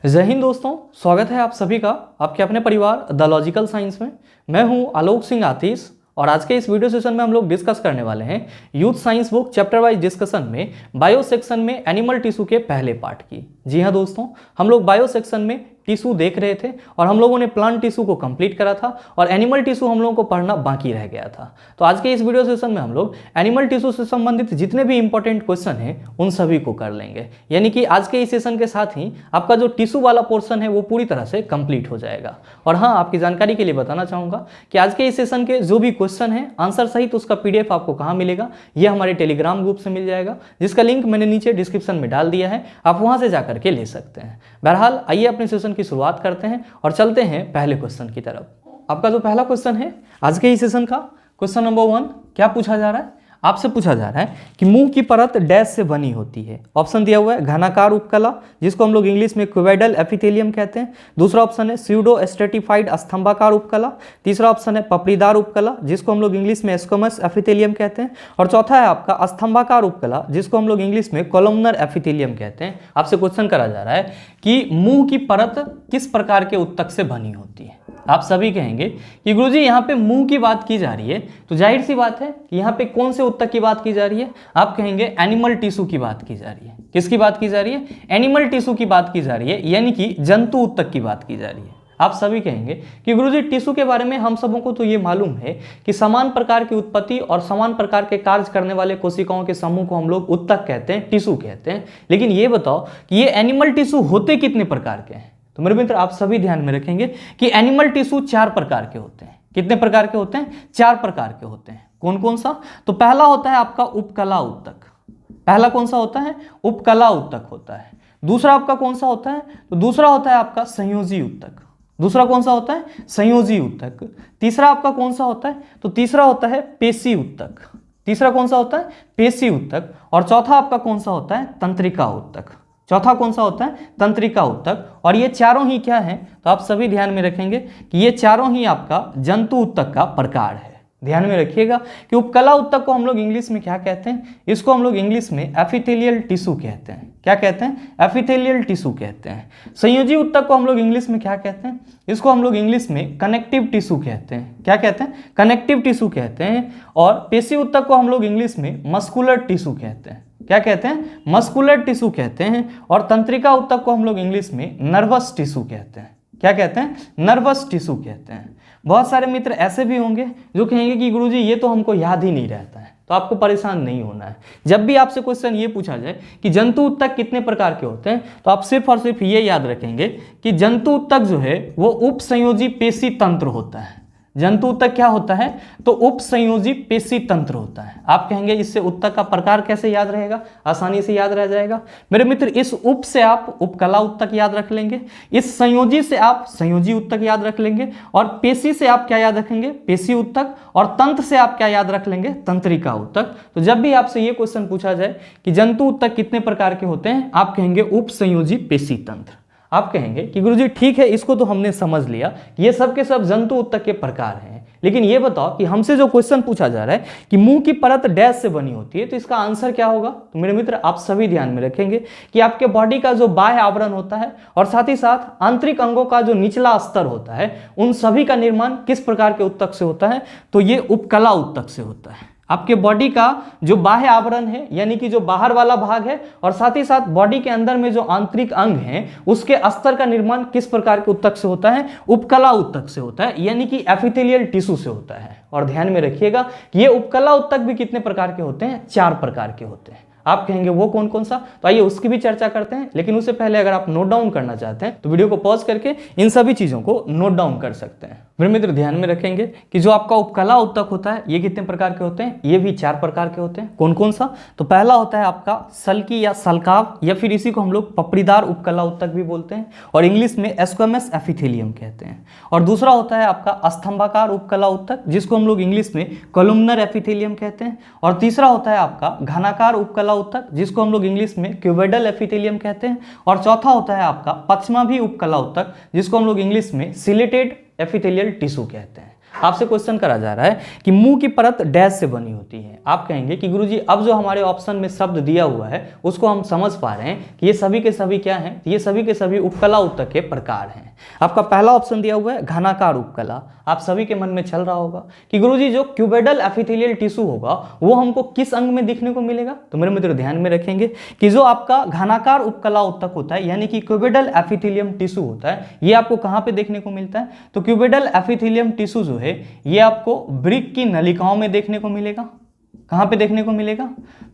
जय हिंद दोस्तों, स्वागत है आप सभी का आपके अपने परिवार द लॉजिकल साइंस में। मैं हूं आलोक सिंह आतिश और आज के इस वीडियो सेशन में हम लोग डिस्कस करने वाले हैं youth science book chapter wise discussion में बायो सेक्शन में एनिमल टिश्यू के पहले पार्ट की। जी हां दोस्तों, हम लोग बायो सेक्शन में टिश्यू देख रहे थे और हम लोगों ने प्लांट टिश्यू को कंप्लीट करा था और एनिमल टिश्यू हम लोगों को पढ़ना बाकी रह गया था। तो आज के इस वीडियो सेशन में हम लोग एनिमल टिश्यू से संबंधित जितने भी इंपॉर्टेंट क्वेश्चन हैं उन सभी को कर लेंगे। यानी कि आज के इस सेशन के साथ ही आपका जो टिश्यू वाला पोर्शन है वो पूरी तरह से कंप्लीट हो जाएगा। और हाँ, आपकी जानकारी के लिए बताना चाहूँगा कि आज के इस सेशन के जो भी क्वेश्चन है आंसर सहित उसका PDF आपको कहाँ मिलेगा, ये हमारे टेलीग्राम ग्रुप से मिल जाएगा, जिसका लिंक मैंने नीचे डिस्क्रिप्शन में डाल दिया है। आप वहाँ से जाकर के ले सकते हैं। बहरहाल आइए अपने सेशन की शुरुआत करते हैं और चलते हैं पहले क्वेश्चन की तरफ। आपका जो पहला क्वेश्चन है आज के इस सेशन का, क्वेश्चन नंबर 1 क्या पूछा जा रहा है? आपसे पूछा जा रहा है कि मुंह की परत डैश से बनी होती है। ऑप्शन दिया हुआ है घनाकार उपकला, जिसको हम लोग इंग्लिश में क्यूबोइडल एपिथेलियम कहते हैं। दूसरा ऑप्शन है स्यूडो स्ट्रेटिफाइड स्तंभाकार उपकला। तीसरा ऑप्शन है पपड़ीदार उपकला, जिसको हम लोग इंग्लिश में स्क्वैमस एपिथेलियम कहते हैं। और चौथा है आपका स्तंभाकार उपकला, जिसको हम लोग इंग्लिश में कॉलमनर एपिथेलियम कहते हैं। आपसे क्वेश्चन करा जा रहा है कि मुंह की परत किस प्रकार के उत्तक से बनी होती है। आप सभी कहेंगे कि गुरुजी यहाँ पे मुंह की बात की जा रही है, तो जाहिर सी बात है कि यहाँ पे कौन से उत्तक की बात की जा रही है? आप कहेंगे एनिमल टिश्यू की बात की जा रही है। किसकी बात की जा रही है? एनिमल टिश्यू की बात की जा रही है, यानी कि जंतु उत्तक की बात की जा रही है। आप सभी कहेंगे कि गुरुजी टिश्यू के बारे में हम सबों को तो ये मालूम है कि समान प्रकार की उत्पत्ति और समान प्रकार के कार्य करने वाले कोशिकाओं के समूह को हम लोग उत्तक कहते हैं, टिश्यू कहते हैं। लेकिन ये बताओ कि ये एनिमल टिश्यू होते कितने प्रकार के हैं? तो मेरे मित्र आप सभी ध्यान में रखेंगे कि एनिमल टिश्यू 4 प्रकार के होते हैं। कितने प्रकार के होते हैं? 4 प्रकार के होते हैं। कौन कौन सा? तो पहला होता है आपका उपकला उत्तक। पहला कौन सा होता है? उपकला उत्तक होता है। दूसरा आपका कौन सा होता है? तो दूसरा होता है आपका संयोजी उत्तक। दूसरा कौन सा होता है? संयोजी उत्तक। तीसरा आपका कौन सा होता है? तो तीसरा होता है पेशी उत्तक। तीसरा कौन सा होता है? पेशी उत्तक। और चौथा आपका कौन सा होता है? तंत्रिका उत्तक। चौथा कौन सा होता है? तंत्रिका उत्तक। और ये चारों ही क्या है? तो आप सभी ध्यान में रखेंगे कि ये चारों ही आपका जंतु उत्तक का प्रकार है। ध्यान में रखिएगा कि उपकला उत्तक को हम लोग इंग्लिश में क्या कहते हैं? इसको हम लोग इंग्लिश में एपिथेलियल टिश्यू कहते हैं। क्या कहते हैं? एपिथेलियल टिश्यू कहते हैं। संयोजी उत्तक को हम लोग इंग्लिश में क्या कहते हैं? इसको हम लोग इंग्लिश में कनेक्टिव टिश्यू कहते हैं। क्या कहते हैं? कनेक्टिव टिश्यू कहते हैं। और पेशी उत्तक को हम लोग इंग्लिश में मस्कुलर टिश्यू कहते हैं। क्या कहते हैं? मस्कुलर टिश्यू कहते हैं। और तंत्रिका उत्तक को हम लोग इंग्लिश में नर्वस टिश्यू कहते हैं। क्या कहते हैं? नर्वस टिश्यू कहते हैं। बहुत सारे मित्र ऐसे भी होंगे जो कहेंगे कि गुरुजी ये तो हमको याद ही नहीं रहता है। तो आपको परेशान नहीं होना है। जब भी आपसे क्वेश्चन ये पूछा जाए कि जंतु उत्तक कितने प्रकार के होते हैं, तो आप सिर्फ और सिर्फ ये याद रखेंगे कि जंतु उत्तक जो है वो उपसंयोजी पेशी तंत्र होता है। जंतु उत्तक क्या होता है? तो उपसंयोजी पेशी तंत्र होता है। आप कहेंगे इससे उत्तक का प्रकार कैसे याद रहेगा? आसानी से याद रह जाएगा। मेरे मित्र, इस उप से आप उपकला उत्तक याद रख लेंगे, इस संयोजी से आप संयोजी उत्तक याद रख लेंगे, और पेशी से आप क्या याद रखेंगे? पेशी उत्तक। और तंत्र से आप क्या याद रख लेंगे? तंत्रिका उत्तक। तो जब भी आपसे ये क्वेश्चन पूछा जाए कि जंतु उत्तक कितने प्रकार के होते हैं, आप कहेंगे उपसंयोजी पेशी तंत्र। आप कहेंगे कि गुरुजी ठीक है, इसको तो हमने समझ लिया कि ये सब के सब जंतु उत्तक के प्रकार हैं, लेकिन ये बताओ कि हमसे जो क्वेश्चन पूछा जा रहा है कि मुंह की परत डैश से बनी होती है, तो इसका आंसर क्या होगा? तो मेरे मित्र आप सभी ध्यान में रखेंगे कि आपके बॉडी का जो बाह्य आवरण होता है और साथ ही साथ आंतरिक अंगों का जो निचला स्तर होता है, उन सभी का निर्माण किस प्रकार के उत्तक से होता है? तो ये उपकला उत्तक से होता है। आपके बॉडी का जो बाह्य आवरण है, यानी कि जो बाहर वाला भाग है, और साथ ही साथ बॉडी के अंदर में जो आंतरिक अंग हैं, उसके अस्तर का निर्माण किस प्रकार के उत्तक से होता है? उपकला उत्तक से होता है, यानी कि एपिथेलियल टिश्यू से होता है। और ध्यान में रखिएगा कि ये उपकला उत्तक भी कितने प्रकार के होते हैं? 4 प्रकार के होते हैं। आप कहेंगे वो कौन कौन सा? तो आइए उसकी भी चर्चा करते हैं, लेकिन उससे पहले अगर आप नोट डाउन करना चाहते हैं तो वीडियो को पॉज करके इन सभी चीजों को नोट डाउन कर सकते हैं। मेरे मित्र ध्यान में रखेंगे कि जो आपका उपकला उत्तक होता है ये कितने प्रकार के होते हैं? ये भी 4 प्रकार के होते हैं। कौन कौन सा? तो पहला होता है आपका सल्की या सलकाव, या फिर इसी को हम लोग पपड़ीदार उपकला उत्तक भी बोलते हैं और इंग्लिश में स्क्वैमस एपिथेलियम कहते हैं। और दूसरा होता है आपका स्तंभाकार उपकला उत्तक, जिसको हम लोग इंग्लिश में कॉलमनर एपिथेलियम कहते हैं। और तीसरा होता है आपका घनाकार उपकला उत्तक, जिसको हम लोग इंग्लिश में क्यूबोइडल एपिथेलियम कहते हैं। और चौथा होता है आपका पश्चिमाभी उपकला उत्तक, जिसको हम लोग इंग्लिश में सिलेटेड एपिथेलियल टिश्यू कहते हैं। आपसे क्वेश्चन करा जा रहा है कि मुंह की परत डैश से बनी होती है। आप कहेंगे कि गुरुजी अब जो हमारे ऑप्शन में शब्द दिया हुआ है उसको हम समझ पा रहे हैं कि ये सभी के सभी क्या हैं, ये सभी के सभी उपकला ऊतक के प्रकार हैं। आपका पहला ऑप्शन दिया हुआ है घनाकार उपकला। आप सभी के मन में चल रहा होगा कि गुरुजी जो क्यूबेडल एपिथेलियल टिश्यू होगा वो हमको किस अंग में दिखने को मिलेगा। तो मेरे मित्र ध्यान में रखेंगे कि जो आपका घनाकार उपकला ऊतक होता है यानी कि क्यूबेडल एपिथेलियम टिश्यू होता है, ये आपको कहां पे देखने को मिलता है। तो क्यूबेडल एपिथेलियम टिश्यू जो है ये आपको वृक्क की नलिकाओं में देखने को मिलेगा। कहां पे देखने को मिलेगा?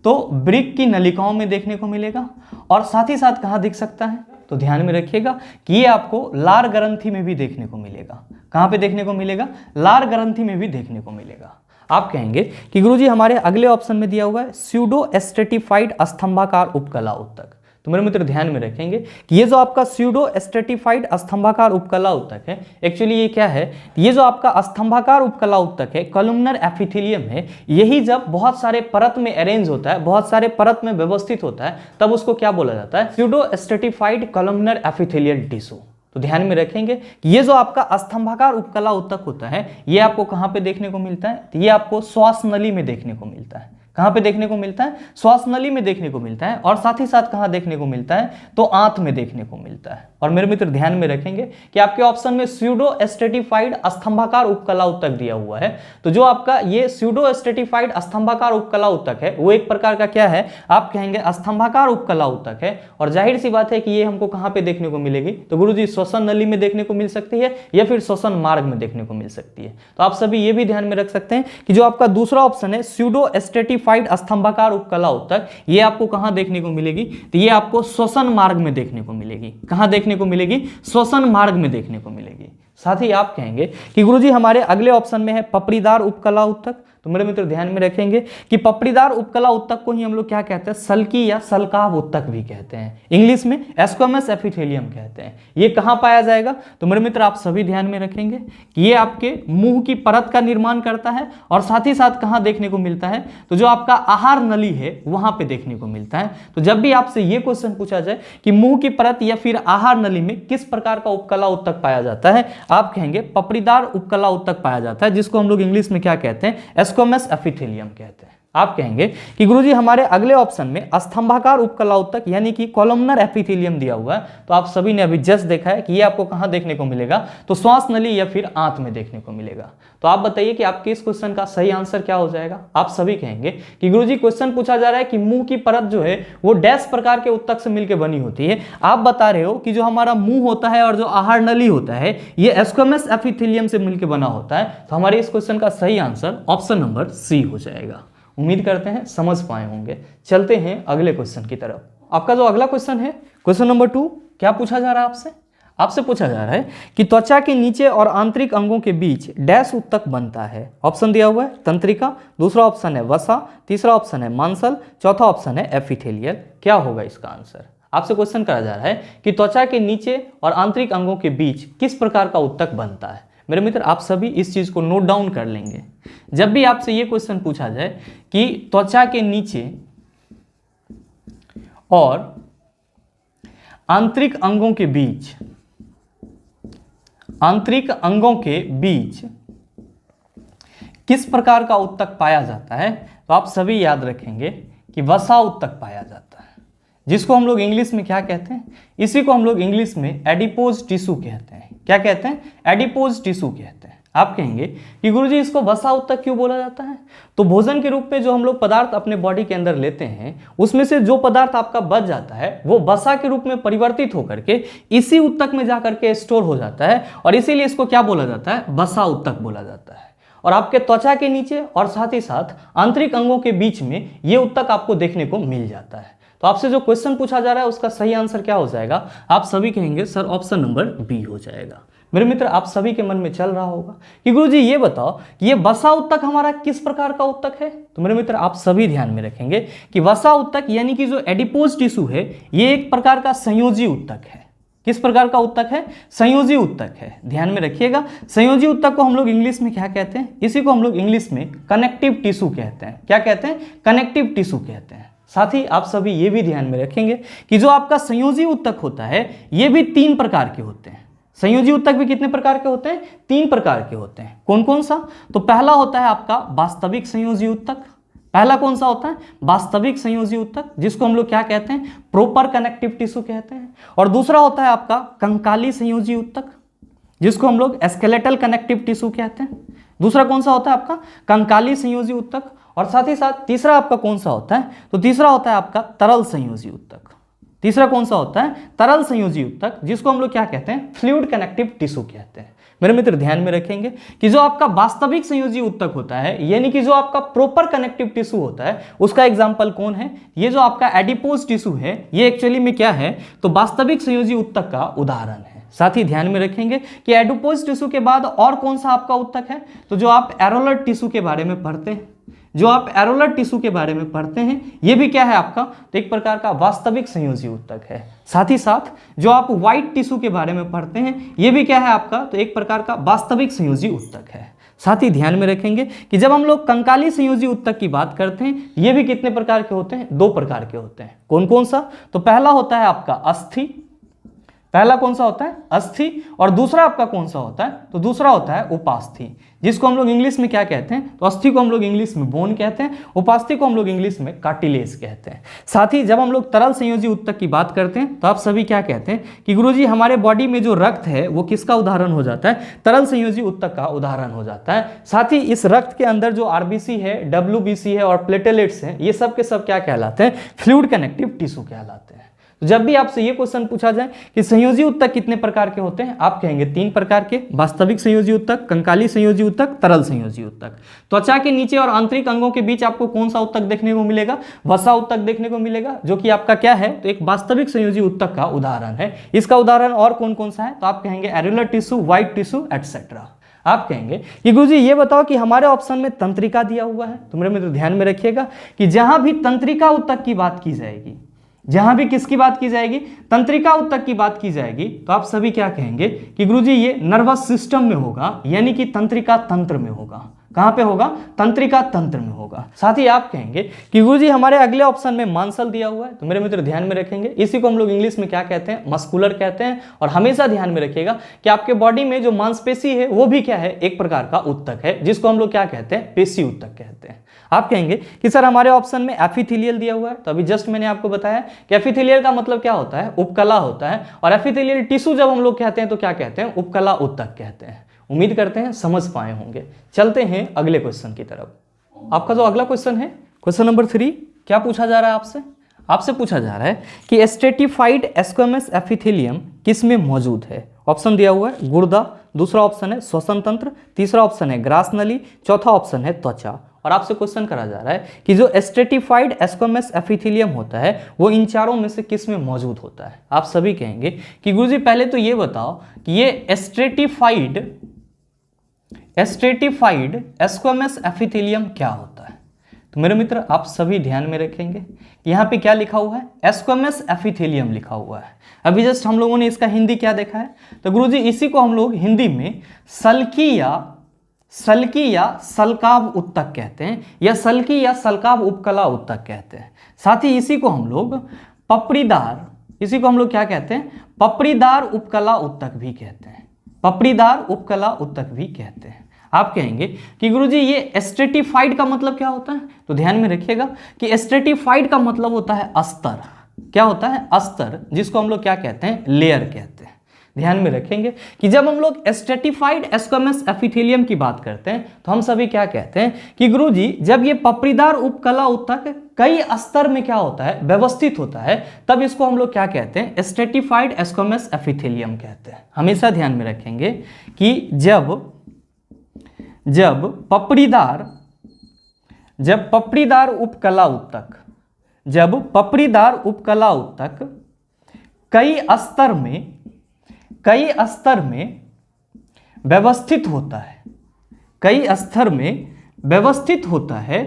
तो वृक्क की नलिकाओं में देखने को मिलेगा। और साथ ही साथ कहां दिख सकता है? तो ध्यान में रखिएगा कि ये आपको लार ग्रंथि में भी देखने को मिलेगा। कहां पे देखने को मिलेगा? लार ग्रंथि में भी देखने को मिलेगा। आप कहेंगे कि गुरुजी हमारे अगले ऑप्शन में दिया हुआ है स्यूडो स्ट्रेटिफाइड स्तंभाकार उपकला ऊतक। तो मेरे मित्र ध्यान में रखेंगे कि ये जो आपका स्यूडो स्ट्रेटिफाइड स्तंभाकार उपकला ऊतक है, एक्चुअली ये क्या है, ये जो आपका स्तंभाकार उपकला ऊतक है, कॉलमनर एपिथेलियम है, यही जब बहुत सारे परत में अरेंज होता है, बहुत सारे परत में व्यवस्थित होता है, तब उसको क्या बोला जाता है? Pseudo stratified columnar epithelial tissue. तो ध्यान में रखेंगे कि ये जो आपका स्तंभाकार उपकला ऊतक होता है ये आपको कहां पे देखने को मिलता है? तो ये आपको श्वास नली में देखने को मिलता है। कहां पे देखने को मिलता है? श्वास नली में देखने को मिलता है। और साथ ही साथ कहां देखने को मिलता है? तो आंत में देखने को मिलता है। और मेरे मित्र ध्यान में रखेंगे कि आपके ऑप्शन में स्यूडो स्ट्रेटिफाइड स्तंभाकार उपकला ऊतक दिया हुआ है। तो जो आपका ये स्यूडो स्ट्रेटिफाइड स्तंभाकार उपकला ऊतक है वो एक प्रकार का क्या है? आप कहेंगे स्तंभाकार उपकला ऊतक है। और जाहिर सी बात है कि ये हमको कहां पे देखने को मिलेगी? तो गुरुजी श्वसन नली में देखने को मिल सकती है या फिर श्वसन मार्ग में देखने को मिल सकती है। तो आप सभी ये भी ध्यान में रख सकते हैं कि जो आपका दूसरा ऑप्शन है स्यूडो स्ट्रेटिफाइड स्तंभाकार उपकला ऊतक, ये आपको कहां देखने को मिलेगी? तो ये आपको श्वसन मार्ग में देखने को मिलेगी। कहां देखने को मिलेगी? श्वसन मार्ग में देखने को मिलेगी। साथ ही आप कहेंगे कि गुरुजी हमारे अगले ऑप्शन में है पपड़ीदार उपकला ऊतक। तो मेरे मित्र ध्यान में रखेंगे कि पपड़ीदार उपकला ऊतक को ही हम लोग क्या कहते हैं? सल्की या सल्काव ऊतक भी कहते हैं। इंग्लिश में स्क्वैमस एपिथेलियम कहते हैं। ये कहां पाया जाएगा? तो मेरे मित्र आप सभी ध्यान में रखेंगे कि ये आपके मुंह की परत का निर्माण करता है। और साथ ही साथ कहां देखने को मिलता है? तो जो आपका आहार नली है वहां पे देखने को मिलता है। तो जब भी आपसे ये क्वेश्चन पूछा जाए कि मुंह की परत या फिर आहार नली में किस प्रकार का उपकला ऊतक पाया जाता है, आप कहेंगे पपड़ीदार उपकला ऊतक पाया जाता है, जिसको हम लोग इंग्लिश में क्या कहते हैं? स्क्वैमस एपिथेलियम कहते हैं। आप कहेंगे कि गुरुजी हमारे अगले ऑप्शन में स्तंभाकार उपकला ऊतक यानी कि कॉलमनर एपिथेलियम दिया हुआ है। तो आप सभी ने अभी जस्ट देखा है कि ये आपको कहां देखने को मिलेगा? तो श्वास नली या फिर आंत में देखने को मिलेगा। तो आप बताइए कि आपके इस क्वेश्चन का सही आंसर क्या हो जाएगा? आप सभी कहेंगे कि गुरुजी क्वेश्चन पूछा जा रहा है कि मुंह की परत जो है वो डैश प्रकार के ऊतक से मिलकर बनी होती है। आप बता रहे हो कि जो हमारा मुंह होता है और जो आहार नली होता है ये स्क्वैमस एपिथेलियम से मिलकर बना होता है। तो हमारे इस क्वेश्चन का सही आंसर ऑप्शन नंबर सी हो जाएगा। उम्मीद करते हैं समझ पाए होंगे। चलते हैं अगले क्वेश्चन की तरफ। आपका जो अगला क्वेश्चन है क्वेश्चन नंबर 2, क्या पूछा जा रहा है आपसे? आपसे पूछा जा रहा है कि त्वचा के नीचे और आंतरिक अंगों के बीच डैश ऊतक बनता है। ऑप्शन दिया हुआ है तंत्रिका, दूसरा ऑप्शन है वसा, तीसरा ऑप्शन है मांसल, चौथा ऑप्शन है एपिथेलियल। क्या होगा इसका आंसर? आपसे क्वेश्चन करा जा रहा है कि त्वचा के नीचे और आंतरिक अंगों के बीच किस प्रकार का ऊतक बनता है। मेरे मित्र आप सभी इस चीज को नोट डाउन कर लेंगे। जब भी आपसे ये क्वेश्चन पूछा जाए कि त्वचा के नीचे और आंतरिक अंगों के बीच किस प्रकार का ऊतक पाया जाता है, तो आप सभी याद रखेंगे कि वसा ऊतक पाया जाता है, जिसको हम लोग इंग्लिश में क्या कहते हैं? इसी को हम लोग इंग्लिश में एडिपोज टिश्यू कहते हैं। क्या कहते हैं? एडिपोज टिश्यू कहते हैं। आप कहेंगे कि गुरुजी इसको वसा ऊतक क्यों बोला जाता है? तो भोजन के रूप में जो हम लोग पदार्थ अपने बॉडी के अंदर लेते हैं उसमें से जो पदार्थ आपका बच जाता है वो वसा के रूप में परिवर्तित होकर के इसी ऊतक में जाकर के स्टोर हो जाता है और इसीलिए इसको क्या बोला जाता है? वसा ऊतक बोला जाता है। और आपके त्वचा के नीचे और साथ ही साथ आंतरिक अंगों के बीच में ये ऊतक आपको देखने को मिल जाता है। तो आपसे जो क्वेश्चन पूछा जा रहा है उसका सही आंसर क्या हो जाएगा? आप सभी कहेंगे सर ऑप्शन नंबर बी हो जाएगा। मेरे मित्र आप सभी के मन में चल रहा होगा कि गुरुजी ये बताओ कि ये वसा ऊतक हमारा किस प्रकार का ऊतक है। तो मेरे मित्र आप सभी ध्यान में रखेंगे कि वसा ऊतक यानी कि जो एडिपोज टिश्यू है ये एक प्रकार का संयोजी ऊतक है। किस प्रकार का ऊतक है? संयोजी ऊतक है। ध्यान में रखिएगा, संयोजी ऊतक को हम लोग इंग्लिश में क्या कहते हैं? इसी को हम लोग इंग्लिश में कनेक्टिव टिश्यू कहते हैं। क्या कहते हैं? कनेक्टिव टिश्यू कहते हैं। साथ ही आप सभी ये भी ध्यान में रखेंगे कि जो आपका संयोजी ऊतक होता है ये भी 3 प्रकार के होते हैं। संयोजी ऊतक भी कितने प्रकार के होते हैं? 3 प्रकार के होते हैं। कौन कौन सा? तो पहला होता है आपका वास्तविक संयोजी ऊतक। पहला कौन सा होता है? वास्तविक संयोजी ऊतक, जिसको हम लोग क्या कहते हैं? प्रॉपर कनेक्टिव टिश्यू कहते हैं। और दूसरा होता है आपका कंकाली संयोजी ऊतक, जिसको हम लोग स्केलेटल कनेक्टिव टिश्यू कहते हैं। दूसरा कौन सा होता है आपका? कंकाली संयोजी ऊतक। और साथ ही साथ तीसरा आपका कौन सा होता है? तो तीसरा होता है आपका तरल संयोजी ऊतक। तीसरा कौन सा होता है? तरल संयोजी ऊतक, जिसको हम लोग क्या कहते हैं? फ्लूइड कनेक्टिव टिश्यू कहते हैं। मेरे मित्र ध्यान में रखेंगे कि जो आपका वास्तविक संयोजी ऊतक होता है, यानी कि जो आपका प्रॉपर कनेक्टिव टिश्यू होता है, उसका एग्जांपल कौन है? ये जो आपका एडिपोज टिश्यू है, ये एक्चुअली में क्या है? तो वास्तविक संयोजी ऊतक का उदाहरण है। साथ ही ध्यान में रखेंगे कि एडिपोज टिश्यू के बाद और कौन सा आपका ऊतक है? तो जो आप एरोलर टिश्यू के बारे में पढ़ते हैं, जो आप एरोलर टिश्यू के बारे में पढ़ते हैं, ये भी क्या है आपका? तो एक प्रकार का वास्तविक संयोजी ऊतक है। साथ ही साथ जो आप व्हाइट टिश्यू के बारे में पढ़ते हैं, ये भी क्या है आपका? तो एक प्रकार का वास्तविक संयोजी ऊतक है। साथ ही ध्यान में रखेंगे कि जब हम लोग कंकाली संयोजी ऊतक की बात करते हैं, ये भी कितने प्रकार के होते हैं? 2 प्रकार के होते हैं। कौन कौन सा? तो पहला होता है आपका अस्थि। पहला कौन सा होता है? अस्थि। और दूसरा आपका कौन सा होता है? तो दूसरा होता है उपास्थि, जिसको हम लोग इंग्लिश में क्या कहते हैं? तो अस्थि को हम लोग इंग्लिश में बोन कहते हैं, उपास्थि को हम लोग इंग्लिश में कार्टिलेज कहते हैं। साथ ही जब हम लोग तरल संयोजी ऊतक की बात करते हैं, तो आप सभी क्या कहते हैं कि गुरुजी हमारे बॉडी में जो रक्त है वो किसका उदाहरण हो जाता है? तरल संयोजी ऊतक का उदाहरण हो जाता है। साथ ही इस रक्त के अंदर जो आरबीसी है, डब्ल्यूबीसी है और प्लेटलेट्स हैं, ये सब के सब क्या कहलाते हैं? फ्लूइड कनेक्टिव टिश्यू कहलाते हैं। तो जब भी आपसे ये क्वेश्चन पूछा जाए कि संयोजी ऊतक कितने प्रकार के होते हैं, आप कहेंगे 3 प्रकार के, वास्तविक संयोजी ऊतक, कंकाली संयोजी ऊतक, तरल संयोजी ऊतक। त्वचा के नीचे और आंतरिक अंगों के बीच आपको कौन सा ऊतक देखने को मिलेगा? वसा ऊतक देखने को मिलेगा, जो कि आपका क्या है? तो एक वास्तविक संयोजी ऊतक का उदाहरण है। इसका उदाहरण और कौन कौन सा है? तो आप कहेंगे एरुलर टिश्यू, व्हाइट टिश्यू एटसेट्रा। आप कहेंगे कि गुरुजी ये बताओ कि हमारे ऑप्शन में तंत्रिका दिया हुआ है। तो मेरे मित्र ध्यान में रखिएगा कि जहां भी तंत्रिका ऊतक की बात की जाएगी, जहां भी किसकी बात की जाएगी? तंत्रिका ऊतक की बात की जाएगी, तो आप सभी क्या कहेंगे कि गुरुजी ये नर्वस सिस्टम में होगा, यानी कि तंत्रिका तंत्र में होगा। कहां पे होगा? तंत्रिका तंत्र में होगा। साथ ही आप कहेंगे कि गुरुजी हमारे अगले ऑप्शन में मांसल दिया हुआ है। तो मेरे मित्र ध्यान में रखेंगे, इसी को हम लोग इंग्लिश में क्या कहते हैं? मस्कुलर कहते हैं। और हमेशा ध्यान में रखिएगा कि आपके बॉडी में जो मांसपेशी है वो भी क्या है? एक प्रकार का ऊतक है, जिसको हम लोग क्या कहते हैं? पेशी ऊतक कहते हैं। आप कहेंगे कि सर हमारे ऑप्शन में एपिथेलियल दिया हुआ है। तो अभी जस्ट मैंने आपको बताया कि एपिथेलियल का मतलब क्या होता है? उपकला होता है। और एपिथेलियल टिश्यू जब हम लोग कहते हैं तो क्या कहते हैं? उपकला ऊतक कहते हैं। उम्मीद करते हैं समझ पाए होंगे। चलते हैं अगले क्वेश्चन की तरफ। आपका जो अगला क्वेश्चन है, क्वेश्चन नंबर 3, क्या पूछा जा रहा है आपसे? आपसे पूछा जा रहा है कि स्ट्रेटिफाइड स्क्वेमस एपिथेलियम किस में मौजूद है? ऑप्शन दिया हुआ है गुर्दा, दूसरा ऑप्शन है श्वसन तंत्र, तीसरा ऑप्शन है ग्रास नली, चौथा ऑप्शन है त्वचा। और आपसे क्वेश्चन करा जा रहा है कि जो स्ट्रेटिफाइड स्क्वेमस एपिथेलियम होता है वो इन चारों में से किस में मौजूद होता है? आप सभी कहेंगे कि गुरुजी पहले तो ये बताओ कि ये स्ट्रेटिफाइड स्क्वेमस एपिथेलियम क्या होता है? तो मेरे मित्र आप सभी ध्यान में रखेंगे, यहाँ पे क्या लिखा हुआ है? स्क्वेमस एपिथेलियम लिखा हुआ है। अभी जस्ट हम लोगों ने इसका हिंदी क्या देखा है? तो गुरुजी इसी को हम लोग हिंदी में सल्की या सल्काव ऊतक कहते हैं, या सल्की या सल्काव उपकला ऊतक कहते हैं। साथ ही इसी को हम लोग क्या कहते हैं? पपड़ीदार उपकला ऊतक भी कहते हैं। पपड़ीदार उपकला ऊतक भी कहते हैं। आप कहेंगे कि गुरुजी ये स्ट्रेटिफाइड का मतलब क्या होता है? तो ध्यान में रखिएगा कि स्ट्रेटिफाइड का मतलब होता है अस्तर। क्या होता है? अस्तर, जिसको हम लोग क्या कहते हैं? लेयर कहते हैं। ध्यान में रखेंगे कि जब हम लोग स्ट्रेटिफाइड स्क्वेमस एपिथेलियम की बात करते हैं तो हम सभी क्या कहते हैं कि गुरुजी जब ये पपड़ीदार उपकला ऊतक कई स्तर में क्या होता है? व्यवस्थित होता है, तब इसको हम लोग क्या कहते हैं? स्ट्रेटिफाइड स्क्वेमस एपिथेलियम कहते हैं। हमेशा ध्यान में रखेंगे कि जब पपड़ीदार उपकला ऊतक कई स्तर में व्यवस्थित होता है,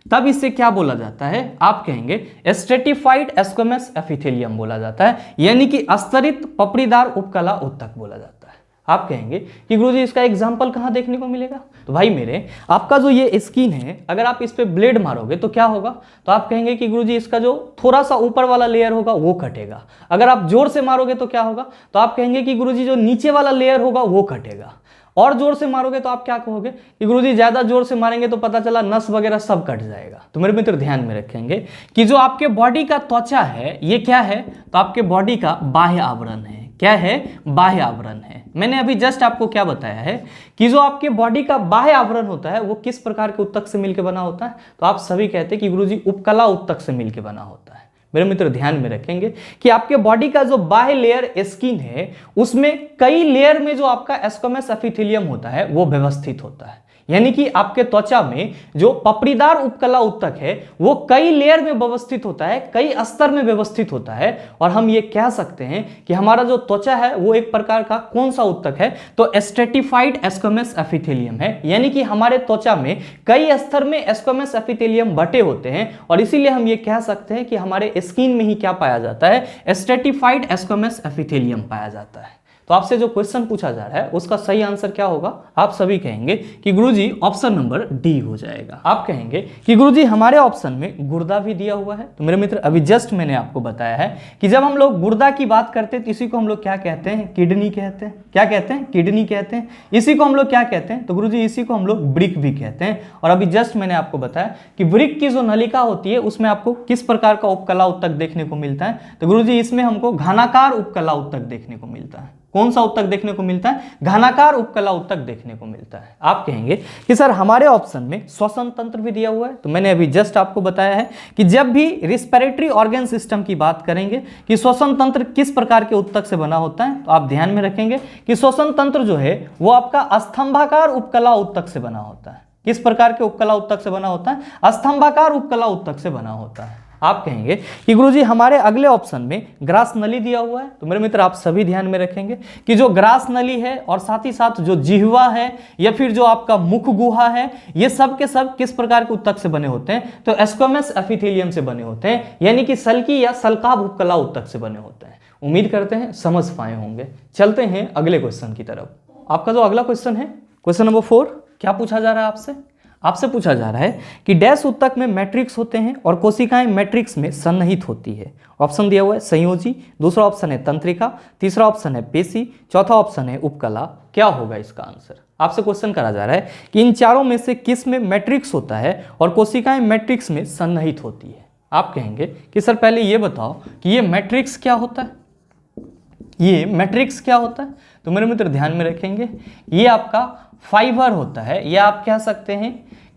तब इसे क्या बोला जाता है? आप कहेंगे स्ट्रेटिफाइड स्क्वेमस एपिथेलियम बोला जाता है, यानी कि अस्तरित पपड़ीदार उपकला ऊतक बोला जाता है। आप कहेंगे कि गुरुजी इसका एग्जाम्पल कहाँ देखने को मिलेगा? तो भाई मेरे, आपका जो ये स्किन है, अगर आप इस पे ब्लेड मारोगे तो क्या होगा? तो आप कहेंगे कि गुरुजी इसका जो थोड़ा सा ऊपर वाला लेयर होगा वो कटेगा। अगर आप जोर से मारोगे तो क्या होगा? तो आप कहेंगे कि गुरुजी जो नीचे वाला लेयर होगा वो कटेगा। और जोर से मारोगे तो आप क्या कहोगे कि गुरुजी ज्यादा जोर से मारेंगे तो पता चला नस वगैरह सब कट जाएगा। तो मेरे मित्र ध्यान में रखेंगे कि जो आपके बॉडी का त्वचा है ये क्या है? तो आपके बॉडी का बाह्य आवरण है। क्या है? बाह्य आवरण है। मैंने अभी जस्ट आपको क्या बताया है कि जो आपके बॉडी का बाह्य आवरण होता है वो किस प्रकार के ऊतक से मिलकर बना होता है? तो आप सभी कहते हैं कि गुरुजी उपकला ऊतक से मिलकर बना होता है। मेरे मित्र ध्यान में रखेंगे कि आपके बॉडी का जो बाह्य लेयर स्किन है उसमें कई लेयर में जो आपका स्क्वैमस एपिथेलियम होता है वो व्यवस्थित होता है। यानी कि आपके त्वचा में जो पपड़ीदार उपकला ऊतक है वो कई लेयर में व्यवस्थित होता है, कई स्तर में व्यवस्थित होता है। और हम ये कह सकते हैं कि हमारा जो त्वचा है वो एक प्रकार का कौन सा ऊतक है? तो स्ट्रेटिफाइड स्क्वैमस एपिथेलियम है। यानी कि हमारे त्वचा में कई स्तर में स्क्वैमस एपिथेलियम बटे होते हैं और इसीलिए हम ये कह सकते हैं कि हमारे स्किन में ही क्या पाया जाता है? स्ट्रेटिफाइड स्क्वैमस एपिथेलियम पाया जाता है। तो आपसे जो क्वेश्चन पूछा जा रहा है उसका सही आंसर क्या होगा? आप सभी कहेंगे कि गुरुजी ऑप्शन नंबर डी हो जाएगा। आप कहेंगे कि गुरुजी हमारे ऑप्शन में गुर्दा भी दिया हुआ है। तो मेरे मित्र अभी जस्ट मैंने आपको बताया है कि जब हम लोग गुर्दा की बात करते हैं तो इसी को हम लोग क्या कहते हैं? किडनी कहते हैं। क्या कहते हैं? किडनी कहते हैं। इसी को हम लोग क्या कहते हैं? तो गुरुजी इसी को हम लोग वृक्क भी कहते हैं। और अभी जस्ट मैंने आपको बताया कि वृक्क की जो नलिका होती है उसमें आपको किस प्रकार का उपकला ऊतक देखने को मिलता है? तो गुरुजी इसमें हमको घनाकार उपकला ऊतक देखने को मिलता है। कौन सा ऊतक देखने को मिलता है? घनाकार उपकला ऊतक देखने को मिलता है। आप कहेंगे कि सर हमारे ऑप्शन में श्वसन तंत्र भी दिया हुआ है। तो मैंने अभी जस्ट आपको बताया है कि जब भी रिस्पिरेटरी ऑर्गन सिस्टम की बात करेंगे कि श्वसन तंत्र किस प्रकार के ऊतक से बना होता है, तो आप ध्यान में रखेंगे कि श्वसन तंत्र जो है वो आपका स्तंभाकार उपकला ऊतक से बना होता है। किस प्रकार के उपकला ऊतक से बना होता है? स्तंभाकार उपकला ऊतक से बना होता है। आप कहेंगे कि गुरुजी हमारे अगले ऑप्शन में ग्रास नली दिया हुआ है। तो मेरे मित्र आप सभी ध्यान में रखेंगे कि जो ग्रास नली है और साथ ही साथ जो जिह्वा है या फिर जो आपका मुख गुहा है ये सब के सब किस प्रकार के ऊतक से बने होते हैं? तो स्क्वैमस एपिथेलियम से बने होते हैं। यानी कि सल्की या सल्काभ उपकला ऊतक से बने होते हैं। उम्मीद करते हैं समझ पाए होंगे। चलते हैं अगले क्वेश्चन की तरफ। आपका जो अगला क्वेश्चन है क्वेश्चन नंबर 4, क्या पूछा जा रहा है आपसे? आपसे पूछा जा रहा है कि डैश ऊतक में मैट्रिक्स होते हैं और कोशिकाएं मैट्रिक्स में सन्निहित होती है। ऑप्शन दिया हुआ है संयोजी, दूसरा ऑप्शन है तंत्रिका, तीसरा ऑप्शन है पेशी, चौथा ऑप्शन है उपकला। क्या होगा इसका आंसर? आपसे क्वेश्चन करा जा रहा है कि इन चारों में से किस में मैट्रिक्स होता है और कोशिकाएं मैट्रिक्स में सन्निहित होती है। आप कहेंगे कि सर पहले ये बताओ कि ये मैट्रिक्स क्या होता है? ये मैट्रिक्स क्या होता है? तो मेरे मित्र ध्यान में रखेंगे ये आपका फाइबर होता है या आप कह सकते हैं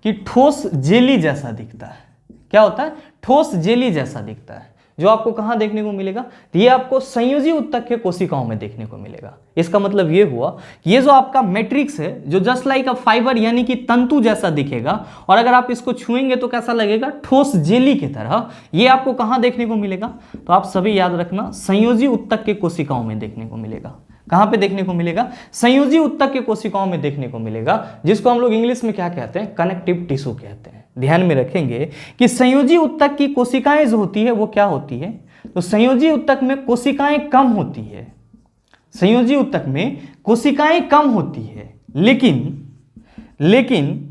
कि ठोस जेली जैसा दिखता है। क्या होता है? ठोस जेली जैसा दिखता है। जो आपको कहां देखने को मिलेगा? तो ये आपको संयोजी ऊतक के कोशिकाओं में देखने को मिलेगा। इसका मतलब ये हुआ कि ये जो आपका मैट्रिक्स है जो जस्ट लाइक अ फाइबर यानी कि तंतु जैसा दिखेगा और अगर आप इसको छुएंगे तो कैसा लगेगा? ठोस जेली की तरह। ये आपको कहां देखने को मिलेगा? तो आप सभी याद रखना संयोजी ऊतक के कोशिकाओं में देखने को मिलेगा। कहां पे देखने को मिलेगा? संयोजी ऊतक के कोशिकाओं में देखने को मिलेगा, जिसको हम लोग इंग्लिश में क्या कहते हैं? कनेक्टिव टिश्यू कहते हैं। ध्यान में रखेंगे कि संयोजी ऊतक की कोशिकाएं जो होती है वो क्या होती है? तो संयोजी ऊतक में कोशिकाएं कम होती है। संयोजी ऊतक में कोशिकाएं कम होती है, लेकिन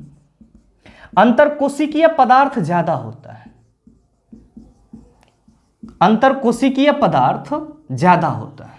अंतरकोशिकीय पदार्थ ज्यादा होता है। अंतरकोशिकीय पदार्थ ज्यादा होता है।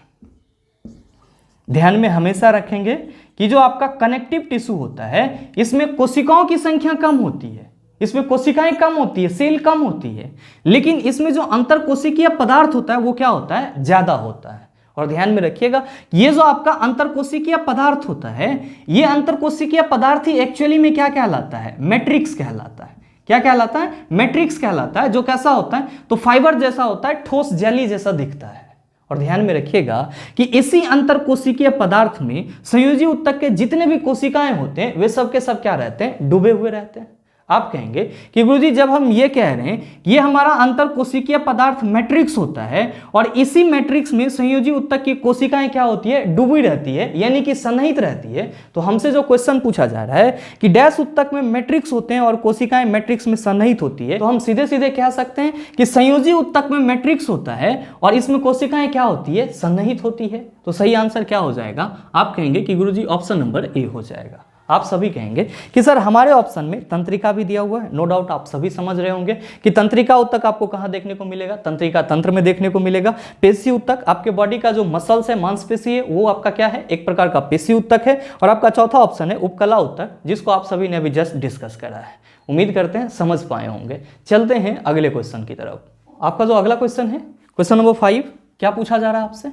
ध्यान में हमेशा रखेंगे कि जो आपका कनेक्टिव टिश्यू होता है इसमें कोशिकाओं की संख्या कम होती है, इसमें कोशिकाएं कम होती है, सेल कम होती है, लेकिन इसमें जो अंतरकोशिकीय पदार्थ होता है वो क्या होता है? ज्यादा होता है। और ध्यान में रखिएगा ये जो आपका अंतरकोशिकीय पदार्थ होता है ये अंतरकोशिकीय पदार्थ ही एक्चुअली में क्या कहलाता है? मैट्रिक्स कहलाता है। क्या कहलाता है? मैट्रिक्स कहलाता है। जो कैसा होता है? तो फाइबर जैसा होता है, ठोस जेली जैसा दिखता है। और ध्यान में रखिएगा कि इसी अंतरकोशिकीय पदार्थ में संयोजी ऊतक के जितने भी कोशिकाएं होते हैं वे सब के सब क्या रहते हैं? डूबे हुए रहते हैं। आप कहेंगे कि गुरुजी जब हम ये कह रहे हैं कि ये हमारा अंतर कोशिकीय पदार्थ मैट्रिक्स होता है और इसी मैट्रिक्स में संयोजी उत्तक की कोशिकाएं क्या होती है, डूबी रहती है, यानी कि सन्निहित रहती है। तो हमसे जो क्वेश्चन पूछा जा रहा है कि डैश उत्तक में मैट्रिक्स होते हैं और कोशिकाएं मैट्रिक्स में सन्निहित होती है, तो हम सीधे सीधे कह सकते हैं कि संयोजी उत्तक में मैट्रिक्स होता है और इसमें कोशिकाएं क्या होती है, सन्निहित होती है। तो सही आंसर क्या हो जाएगा, आप कहेंगे कि गुरुजी ऑप्शन नंबर ए हो जाएगा। आप सभी कहेंगे कि सर हमारे ऑप्शन में तंत्रिका भी दिया हुआ है। नो डाउट आप सभी समझ रहे होंगे कि तंत्रिका उत्तक आपको कहां देखने को मिलेगा, तंत्रिका तंत्र में देखने को मिलेगा। पेशी उत्तक आपके बॉडी का जो मसल्स है, मांसपेशी है, वो आपका क्या है, एक प्रकार का पेशी उत्तक है। और आपका चौथा ऑप्शन है उपकला उत्तक, जिसको आप सभी ने अभी जस्ट डिस्कस करा है। उम्मीद करते हैं समझ पाए होंगे। चलते हैं अगले क्वेश्चन की तरफ। आपका जो अगला क्वेश्चन है, क्वेश्चन नंबर 5, क्या पूछा जा रहा है आपसे?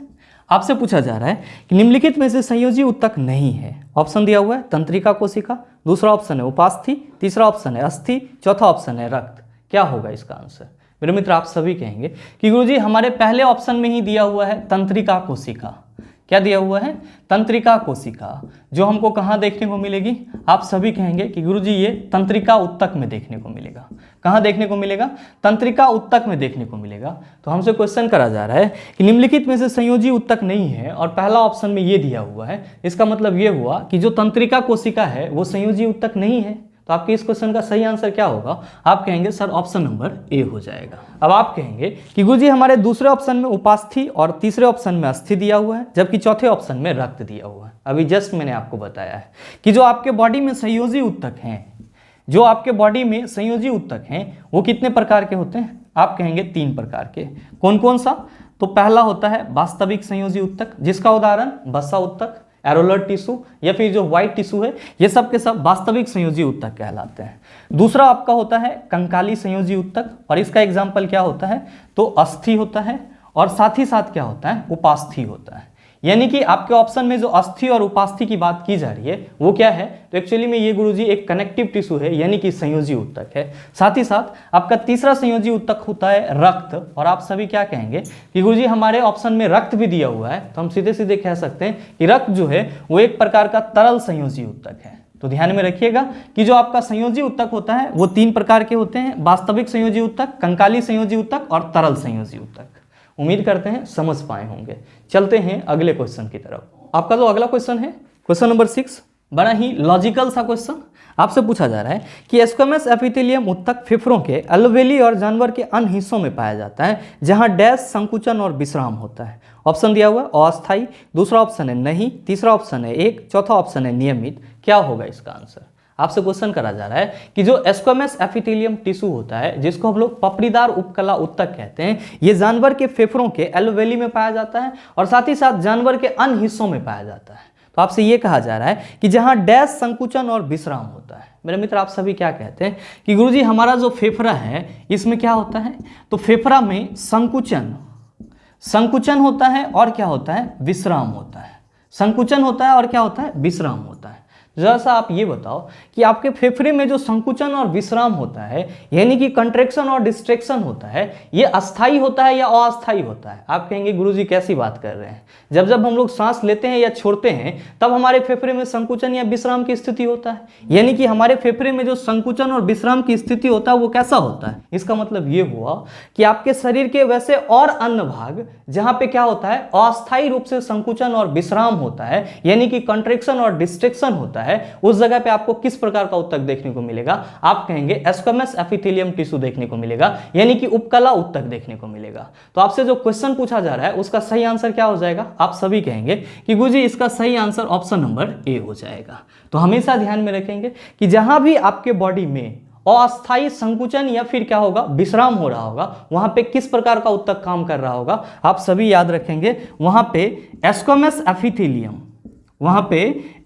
आपसे पूछा जा रहा है कि निम्नलिखित में से संयोजी उत्तक नहीं है। ऑप्शन दिया हुआ है तंत्रिका कोशिका, दूसरा ऑप्शन है उपास्थि, तीसरा ऑप्शन है अस्थि, चौथा ऑप्शन है रक्त। क्या होगा इसका आंसर? मेरे मित्र आप सभी कहेंगे कि गुरुजी हमारे पहले ऑप्शन में ही दिया हुआ है तंत्रिका कोशिका। क्या दिया हुआ है? तंत्रिका कोशिका, जो हमको कहाँ देखने को मिलेगी? आप सभी कहेंगे कि गुरुजी ये तंत्रिका उत्तक में देखने को मिलेगा। कहाँ देखने को मिलेगा? तंत्रिका उत्तक में देखने को मिलेगा। तो हमसे क्वेश्चन करा जा रहा है कि निम्नलिखित में से संयोजी उत्तक नहीं है और पहला ऑप्शन में ये दिया हुआ है। इसका मतलब ये हुआ कि जो तंत्रिका कोशिका है वो संयोजी उत्तक नहीं है। तो आपके इस क्वेश्चन का सही आंसर क्या होगा? आप कहेंगे सर ऑप्शन नंबर ए हो जाएगा। अब आप कहेंगे कि गुरुजी हमारे दूसरे ऑप्शन में उपास्थि और तीसरे ऑप्शन में अस्थि दिया हुआ है, जबकि चौथे ऑप्शन में रक्त दिया हुआ है। अभी जस्ट मैंने आपको बताया है कि जो आपके बॉडी में संयोजी उत्तक हैं, जो आपके बॉडी में संयोजी उत्तक हैं वो कितने प्रकार के होते हैं? आप कहेंगे 3 प्रकार के। कौन कौन सा? तो पहला होता है वास्तविक संयोजी उत्तक, जिसका उदाहरण वसा उत्तक, एरोलर टिश्यू या फिर जो व्हाइट टिश्यू है, ये सब के सब वास्तविक संयोजी उत्तक कहलाते हैं। दूसरा आपका होता है कंकाली संयोजी उत्तक, और इसका एग्जाम्पल क्या होता है? तो अस्थि होता है, और साथ ही साथ क्या होता है? उपास्थि होता है। यानी कि आपके ऑप्शन में जो अस्थि और उपास्थि की बात की जा रही है वो क्या है? तो एक्चुअली में ये गुरुजी एक कनेक्टिव टिश्यू है, यानी कि संयोजी उत्तक है। साथ ही साथ आपका तीसरा संयोजी उत्तक होता है रक्त, और आप सभी क्या कहेंगे कि गुरुजी हमारे ऑप्शन में रक्त भी दिया हुआ है। तो हम सीधे सीधे कह सकते हैं कि रक्त जो है वो एक प्रकार का तरल संयोजी उत्तक है। तो ध्यान में रखिएगा कि जो आपका संयोजी उत्तक होता है वो 3 प्रकार के होते हैं, वास्तविक संयोजी उत्तक, कंकाली संयोजी उत्तक और तरल संयोजी उत्तक। उम्मीद करते हैं समझ पाए होंगे। चलते हैं अगले क्वेश्चन की तरफ। आपका जो अगला क्वेश्चन है, क्वेश्चन नंबर 6, बड़ा ही लॉजिकल सा क्वेश्चन। आपसे पूछा जा रहा है कि स्क्वैमस एपिथेलियम उत्तक फेफड़ों के अलवेली और जानवर के अन्य हिस्सों में पाया जाता है, जहां डैश संकुचन और विश्राम होता है। ऑप्शन दिया हुआ है अस्थायी, दूसरा ऑप्शन है नहीं, तीसरा ऑप्शन है 1, चौथा ऑप्शन है नियमित। क्या होगा इसका आंसर? आपसे क्वेश्चन करा जा रहा है कि जो स्क्वैमस एपिथेलियम टिश्यू होता है, जिसको हम लोग पपड़ीदार उपकला उत्तक कहते हैं, ये जानवर के फेफड़ों के एल्वेली में पाया जाता है और साथ ही साथ जानवर के अन्य हिस्सों में पाया जाता है। तो आपसे ये कहा जा रहा है कि जहां डैश संकुचन और विश्राम होता है। मेरे मित्र आप सभी क्या कहते हैं कि गुरुजी हमारा जो फेफड़ा है इसमें क्या होता है? तो फेफड़ा में संकुचन होता है और क्या होता है? विश्राम होता है। संकुचन होता है और क्या होता है? विश्राम होता है। जरा सा आप ये बताओ कि आपके फेफड़े में जो संकुचन और विश्राम होता है, यानी कि कंट्रैक्शन और डिस्ट्रैक्शन होता है, ये अस्थाई होता है या अस्थाई होता है? आप कहेंगे गुरुजी कैसी बात कर रहे हैं? जब जब हम लोग सांस लेते हैं या छोड़ते हैं तब हमारे फेफड़े में संकुचन या विश्राम की स्थिति होता है। यानी कि हमारे फेफड़े में जो संकुचन और विश्राम की स्थिति होता है वो कैसा होता है? इसका मतलब ये हुआ कि आपके शरीर के वैसे और अन्य भाग जहां पे क्या होता है? अस्थायी रूप से संकुचन और विश्राम होता है, यानी कि कंट्रैक्शन और डिस्ट्रैक्शन होता है, उस जगह पे आपको किस प्रकार का उत्तक देखने को मिलेगा? आप कहेंगे स्क्वैमस एपिथेलियम टिश्यू देखने को मिलेगा, यानी कि उपकला उत्तक देखने को मिलेगा। तो आपसे जो क्वेश्चन पूछा जा रहा है उसका सही आंसर क्या हो जाएगा? आप सभी कहेंगे कि गुरुजी इसका सही आंसर ऑप्शन नंबर ए हो जाएगा। तो हमेशा ध्यान में रखेंगे कि जहां भी आपके बॉडी में अस्थायी संकुचन या फिर क्या होगा? विश्राम हो रहा होगा, वहां पे किस प्रकार का उत्तक काम कर रहा होगा? आप सभी याद रखेंगे वहां पे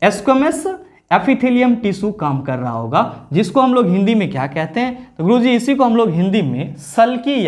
स्क्वैमस एपिथेलियम टिश्यू काम कर रहा होगा, जिसको हम लोग हिंदी में क्या कहते हैं? तो गुरुजी इसी को हम लोग हिंदी में सल्की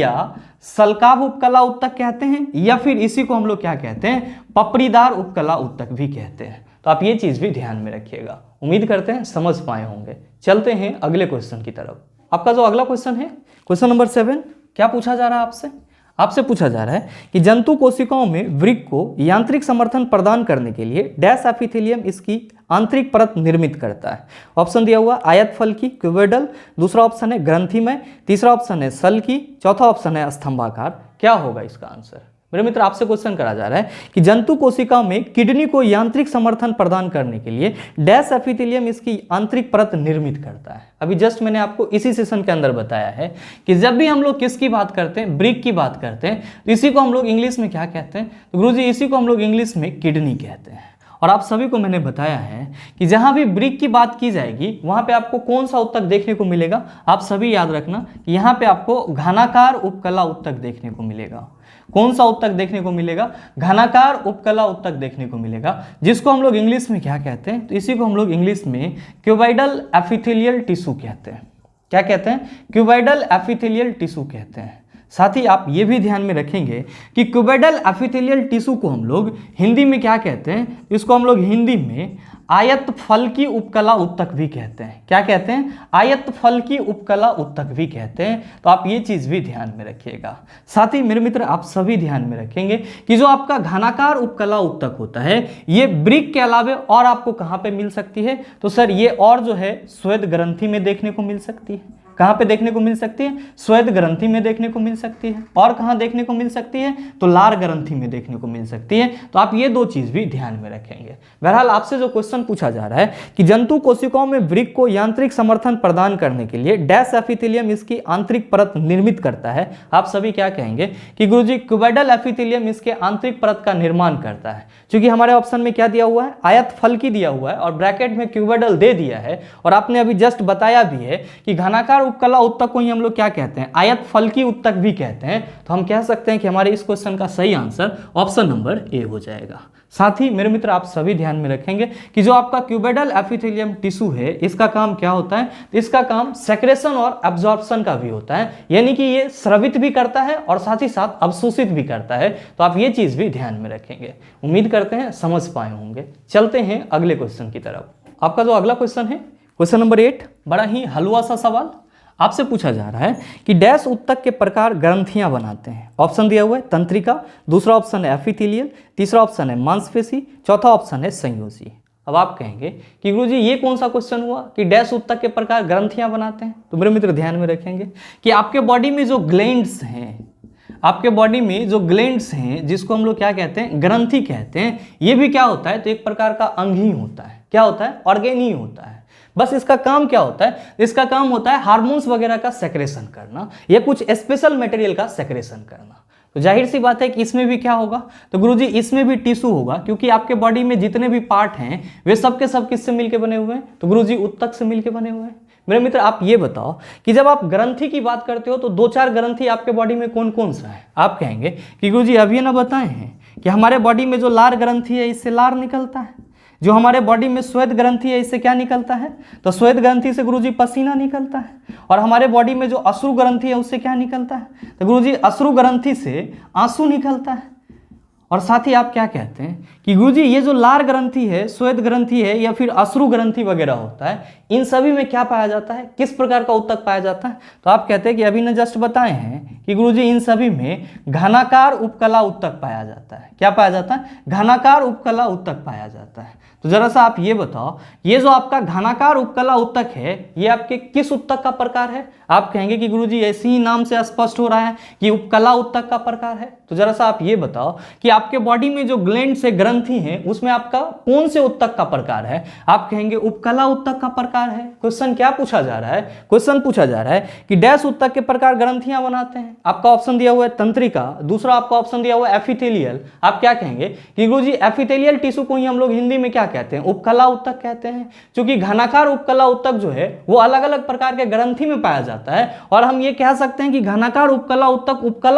या सल्काभ उपकला उत्तक कहते हैं, या फिर इसी को हम लोग क्या कहते हैं? पपड़ीदार उपकला उत्तक भी कहते हैं। तो आप ये चीज भी ध्यान में रखिएगा। उम्मीद करते हैं समझ पाए होंगे। चलते हैं अगले क्वेश्चन की तरफ। आपका जो अगला क्वेश्चन है, क्वेश्चन नंबर 7, क्या पूछा जा रहा है आपसे? आपसे पूछा जा रहा है कि जंतु कोशिकाओं में वृक्क को यांत्रिक समर्थन प्रदान करने के लिए डैश एपिथेलियम इसकी आंतरिक परत निर्मित करता है। ऑप्शन दिया हुआ आयत फल की, क्यूबोइडल, दूसरा ऑप्शन है ग्रंथिमय, तीसरा ऑप्शन है सल की, चौथा ऑप्शन है स्तंभाकार। क्या होगा इसका आंसर? मेरे मित्र आपसे क्वेश्चन करा जा रहा है कि जंतु कोशिकाओं में किडनी को यांत्रिक समर्थन प्रदान करने के लिए डैश एपिथेलियम इसकी आंतरिक परत निर्मित करता है। अभी जस्ट मैंने आपको इसी सेशन के अंदर बताया है कि जब भी हम लोग किसकी बात करते हैं, ब्रिक की बात करते हैं, तो इसी को हम लोग इंग्लिश में क्या कहते हैं? तो गुरुजी इसी को हम लोग इंग्लिश में किडनी कहते हैं। और आप सभी को मैंने बताया है कि जहां भी ब्रिक की बात की जाएगी वहां पे आपको कौन सा उत्तक देखने को मिलेगा? आप सभी याद रखना, यहाँ पे आपको घनाकार उपकला उत्तक देखने को मिलेगा। कौन सा उत्तक देखने को मिलेगा? घनाकार उपकला उत्तक देखने को मिलेगा, जिसको हम लोग इंग्लिश में क्या कहते हैं? तो इसी को हम लोग इंग्लिश में क्यूबोइडल एपिथेलियल टिश्यू कहते हैं। क्या कहते हैं? क्यूबोइडल एपिथेलियल टिश्यू कहते हैं। साथ ही आप ये भी ध्यान में रखेंगे कि क्यूबोइडल एपिथेलियल टिश्यू को हम लोग हिंदी में क्या कहते हैं? इसको हम लोग हिंदी में आयत फल की उपकला उत्तक भी कहते हैं। क्या कहते हैं? आयत फल की उपकला उत्तक भी कहते हैं। तो आप ये चीज भी ध्यान में रखिएगा। साथ ही मेरे मित्र आप सभी ध्यान में रखेंगे कि जो आपका घनाकार उपकला उत्तक होता है ये ब्रिक के अलावे और आपको कहां पे मिल सकती है? तो सर ये और जो है श्वेत ग्रंथि में देखने को मिल सकती है। कहां पे देखने को मिल सकती है? श्वेत ग्रंथि में देखने को मिल सकती है। और कहां देखने को मिल सकती है? तो लार ग्रंथि में देखने को मिल सकती है। तो आप ये दो चीज भी ध्यान में रखेंगे। बहरहाल आपसे जो क्वेश्चन पूछा जा रहा है कि जंतु कोशिकाओं में वृक्क को यांत्रिक समर्थन प्रदान करने के लिए डैश एपिथेलियम इसकी आंतरिक परत निर्मित करता है, आप सभी क्या कहेंगे कि गुरुजी क्यूबोइडल एपिथेलियम इसके आंतरिक परत का निर्माण करता है। क्योंकि हमारे ऑप्शन में क्या दिया हुआ है? आयत फल की दिया हुआ है और ब्रैकेट में क्यूबोइडल दे दिया है। और आपने अभी जस्ट बताया भी है कि घनाकार उपकला उत्तक को ही हम लोग क्या कहते हैं? आयत फल की उत्तक भी कहते हैं। तो हम कह सकते हैं कि हमारे इस क्वेश्चन का सही आंसर ऑप्शन नंबर ए हो जाएगा। साथ ही मेरे मित्र आप सभी ध्यान में रखेंगे कि जो आपका क्यूबोइडल एपिथेलियम टिश्यू है इसका काम क्या होता है? तो इसका काम सेक्रेशन और एब्जॉर्प्शन का भी होता है, यानी कि ये स्रवित भी करता है और साथ ही साथ अवशोषित भी करता है। तो आप ये चीज भी ध्यान में रखेंगे। उम्मीद करते हैं समझ पाए होंगे। चलते हैं अगले क्वेश्चन की तरफ। आपका जो अगला क्वेश्चन है क्वेश्चन नंबर 8, बड़ा ही हलवा सा सवाल। आपसे पूछा जा रहा है कि डैश उत्तक के प्रकार ग्रंथियां बनाते हैं। ऑप्शन दिया हुआ है तंत्रिका, दूसरा ऑप्शन है एपिथेलियल, तीसरा ऑप्शन है मांसपेशी, चौथा ऑप्शन है संयोजी। अब आप कहेंगे कि गुरुजी ये कौन सा क्वेश्चन हुआ कि डैश उत्तक के प्रकार ग्रंथियां बनाते हैं? तो मेरे मित्र ध्यान में रखेंगे कि आपके बॉडी में जो ग्लैंड्स हैं, आपके बॉडी में जो ग्लैंड्स हैं जिसको हम लोग क्या कहते हैं? ग्रंथि कहते हैं। ये भी क्या होता है? तो एक प्रकार का अंग ही होता है। क्या होता है? ऑर्गेन ही होता है। बस इसका काम क्या होता है? इसका काम होता है हार्मोन्स वगैरह का सेक्रेशन करना या कुछ स्पेशल मटेरियल का सेक्रेशन करना। तो जाहिर सी बात है कि इसमें भी क्या होगा? तो गुरुजी इसमें भी टिश्यू होगा, क्योंकि आपके बॉडी में जितने भी पार्ट हैं वे सब के सब किससे मिलके बने हुए हैं? तो गुरुजी उत्तक से मिलके बने हुए हैं। मेरे मित्र आप ये बताओ कि जब आप ग्रंथि की बात करते हो तो 2-4 ग्रंथि आपके बॉडी में कौन कौन सा है? आप कहेंगे कि गुरुजी अभी ना बताए हैं कि हमारे बॉडी में जो लार ग्रंथि है इससे लार निकलता है, जो हमारे बॉडी में श्वेत ग्रंथि है इससे क्या निकलता है? तो श्वेत ग्रंथि से गुरुजी पसीना निकलता है। और हमारे बॉडी में जो अश्रु ग्रंथि है उससे क्या निकलता है? तो गुरुजी अश्रु ग्रंथि से आंसू निकलता है। और साथ ही आप क्या कहते हैं कि गुरुजी ये जो लार ग्रंथि है, श्वेत ग्रंथि है या फिर अश्रु ग्रंथि वगैरह होता है, इन सभी में क्या पाया जाता है? किस प्रकार का उत्तक पाया जाता है? तो आप कहते हैं कि अभी ने जस्ट बताए हैं कि गुरुजी इन सभी में घनाकार उपकला उत्तक पाया जाता है। क्या पाया जाता है? घनाकार उपकला उत्तक पाया जाता है। तो जरा सा आप ये बताओ, ये जो आपका घनाकार उपकला उत्तक है ये आपके किस उत्तक का प्रकार है? आप कहेंगे कि गुरुजी ऐसे ही नाम से स्पष्ट हो रहा है कि उपकला उत्तक का प्रकार है। तो जरा सा आप ये बताओ कि आपके बॉडी में जो ग्लैंड से ग्रंथि हैं उसमें आपका कौन से उत्तक का प्रकार है? आप कहेंगे उपकला उत्तक का प्रकार है। क्वेश्चन क्या पूछा जा रहा है? क्वेश्चन पूछा जा रहा है कि डैश उत्तक के प्रकार ग्रंथियां बनाते हैं। आपका ऑप्शन दिया हुआ है तंत्रिका, दूसरा आपका ऑप्शन दिया हुआ है एपिथेलियल। आप क्या कहेंगे कि गुरुजी एपिथेलियल टिश्यू को ही हम लोग हिंदी में क्या कहते हैं? उपकला उत्तक कहते हैं। क्योंकि घनाकार उपकला उत्तक जो है वो अलग अलग प्रकार के ग्रंथि में पाया जाता है और हम ये कह सकते हैं कि घनाकार उपकला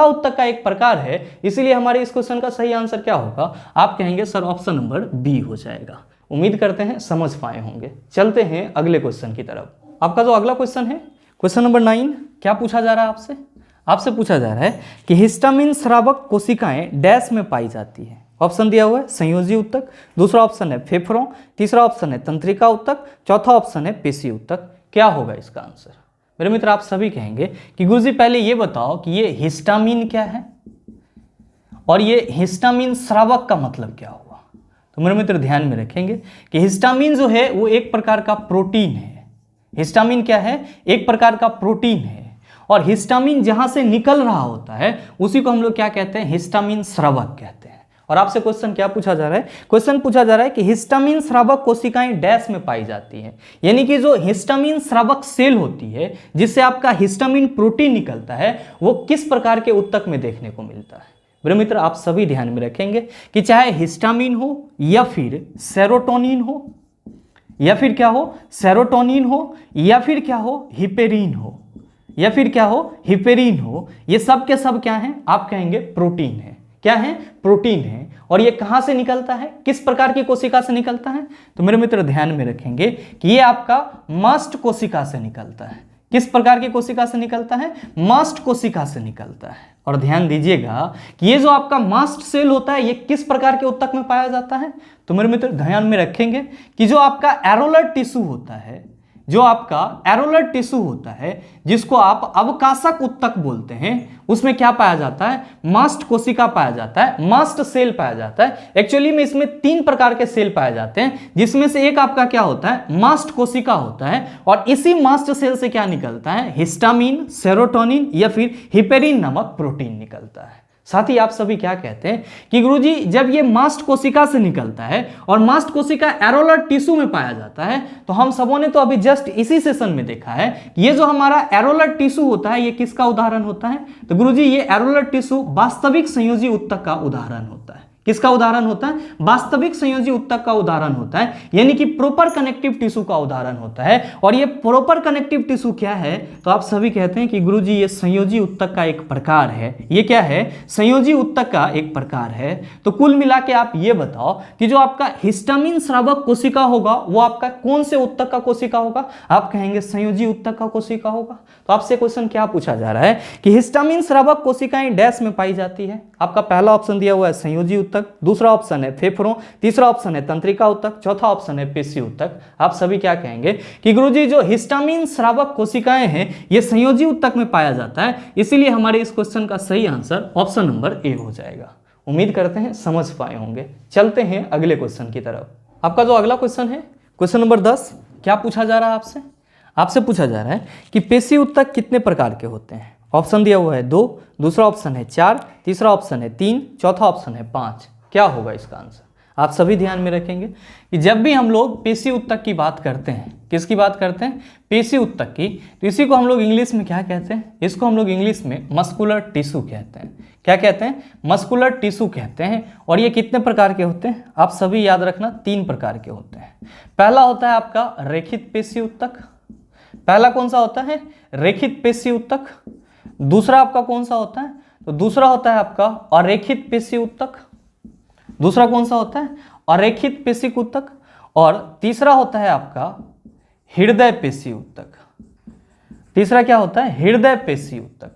उत्तक का एक प्रकार है। इसीलिए हमारे इस क्वेश्चन का सही आंसर क्या होगा? आप कहेंगे सर ऑप्शन नंबर बी हो जाएगा। उम्मीद करते हैं समझ पाए होंगे। चलते हैं अगले क्वेश्चन की तरफ। आपका जो अगला क्वेश्चन है क्वेश्चन नंबर 9, क्या पूछा जा रहा है आपसे? आपसे पूछा जा रहा है कि हिस्टामिन स्रावक कोशिकाएं डैश में पाई जाती है। ऑप्शन दिया हुआ है संयोजी उत्तक, दूसरा ऑप्शन है फेफड़ों, तीसरा ऑप्शन है तंत्रिका उत्तक, चौथा ऑप्शन है पेशी उत्तक। क्या होगा इसका आंसर? मेरे मित्र आप सभी कहेंगे कि गुरुजी पहले ये बताओ कि ये हिस्टामिन क्या है? और ये हिस्टामिन स्रावक का मतलब क्या हुआ? तो मेरे मित्र ध्यान में रखेंगे कि हिस्टामिन जो है वो एक प्रकार का प्रोटीन है। हिस्टामिन क्या है? एक प्रकार का प्रोटीन है, और हिस्टामिन जहां से निकल रहा होता है उसी को हम लोग क्या कहते हैं? हिस्टामिन स्रावक कहते हैं। और आपसे क्वेश्चन क्या पूछा जा रहा है? क्वेश्चन पूछा जा रहा है कि हिस्टामिन स्रावक कोशिकाएं डैश में पाई जाती हैं, यानी कि जो हिस्टामिन स्रावक सेल होती है जिससे आपका हिस्टामिन प्रोटीन निकलता है, वो किस प्रकार के ऊतक में देखने को मिलता है? मेरे मित्र आप सभी ध्यान में रखेंगे कि चाहे हिस्टामिन हो या फिर सेरोटोनिन हो, या फिर क्या हो? सेरोटोनिन हो, या फिर क्या हो? हिपेरिन हो, या फिर क्या हो? हिपेरिन हो, ये सब के सब क्या हैं? आप कहेंगे प्रोटीन है। क्या है? प्रोटीन है। और ये कहां से निकलता है? किस प्रकार की कोशिका से निकलता है? तो मेरे मित्र ध्यान में रखेंगे कि ये आपका मास्ट कोशिका से निकलता है। किस प्रकार की कोशिका से निकलता है? मास्ट कोशिका से निकलता है। और ध्यान दीजिएगा कि ये जो आपका मास्ट सेल होता है ये किस प्रकार के ऊतक में पाया जाता है? तो मेरे मित्र ध्यान में रखेंगे कि जो आपका एरोलर टिश्यू होता है, जो आपका एरोलर टिश्यू होता है जिसको आप अवकाशक ऊतक बोलते हैं, उसमें क्या पाया जाता है? मास्ट कोशिका पाया जाता है, मास्ट सेल पाया जाता है। एक्चुअली में इसमें 3 प्रकार के सेल पाए जाते हैं, जिसमें से एक आपका क्या होता है? मास्ट कोशिका होता है। और इसी मास्ट सेल से क्या निकलता है? हिस्टामिन, सेरोटोनिन या फिर हिपेरिन नामक प्रोटीन निकलता है। साथ ही आप सभी क्या कहते हैं कि गुरुजी जब ये मास्ट कोशिका से निकलता है और मास्ट कोशिका एरोलर टिश्यू में पाया जाता है, तो हम सबों ने तो अभी जस्ट इसी सेशन में देखा है ये जो हमारा एरोलर टिश्यू होता है ये किसका उदाहरण होता है? तो गुरुजी ये एरोलर टिश्यू वास्तविक संयोजी ऊतक का उदाहरण होता है। किसका उदाहरण होता है? वास्तविक संयोजी ऊतक का उदाहरण होता है, यानी कि प्रॉपर कनेक्टिव टिश्यू का उदाहरण होता है। और ये प्रॉपर कनेक्टिव टिश्यू क्या है? तो आप सभी कहते हैं कि गुरुजी ये संयोजी ऊतक का एक प्रकार है। ये क्या है? संयोजी ऊतक का एक प्रकार है। तो कुल मिला के आप ये बताओ कि जो आपका हिस्टामिन स्रावक कोशिका होगा वो आपका कौन से ऊतक का कोशिका होगा? आप कहेंगे संयोजी ऊतक का कोशिका होगा। तो आपसे क्वेश्चन क्या पूछा जा रहा है कि हिस्टामिन स्रावक कोशिकाएं डैश में पाई जाती है? आपका पहला ऑप्शन दिया हुआ है संयोजी ऊतक, दूसरा ऑप्शन है फेफड़ों, तीसरा ऑप्शन है तंत्रिका ऊतक, चौथा ऑप्शन है पेशी ऊतक। आप सभी क्या कहेंगे कि गुरुजी जो हिस्टामिन स्रावक कोशिकाएं हैं ये संयोजी ऊतक में पाया जाता है, इसीलिए हमारे इस क्वेश्चन का सही आंसर ऑप्शन नंबर ए हो जाएगा। उम्मीद करते हैं समझ पाए होंगे। चलते हैं अगले क्वेश्चन की तरफ। आपका जो अगला क्वेश्चन है क्वेश्चन नंबर 10, क्या पूछा जा रहा है आपसे? आपसे पूछा जा रहा है कि पेशी ऊतक कितने प्रकार के होते हैं? ऑप्शन दिया हुआ है 2, दूसरा ऑप्शन है 4, तीसरा ऑप्शन है 3, चौथा ऑप्शन है 5। क्या होगा इसका आंसर? आप सभी ध्यान में रखेंगे कि जब भी हम लोग पेशी ऊतक की बात करते हैं, किसकी बात करते हैं? पेशी ऊतक की, तो इसी को हम लोग इंग्लिश में क्या कहते हैं? इसको हम लोग इंग्लिश में मस्कुलर टिश्यू कहते हैं। क्या कहते हैं? मस्कुलर टिश्यू कहते हैं। और ये कितने प्रकार के होते हैं? आप सभी याद रखना 3 प्रकार के होते हैं। पहला होता है आपका रेखित पेशी ऊतक। पहला कौन सा होता है? रेखित पेशी ऊतक। दूसरा आपका कौन सा होता है? तो दूसरा होता है आपका अरेखित पेशी ऊतक। दूसरा कौन सा होता है? अरेखित पेशी ऊतक। और तीसरा होता है आपका हृदय पेशी ऊतक। तीसरा क्या होता है? हृदय पेशी ऊतक,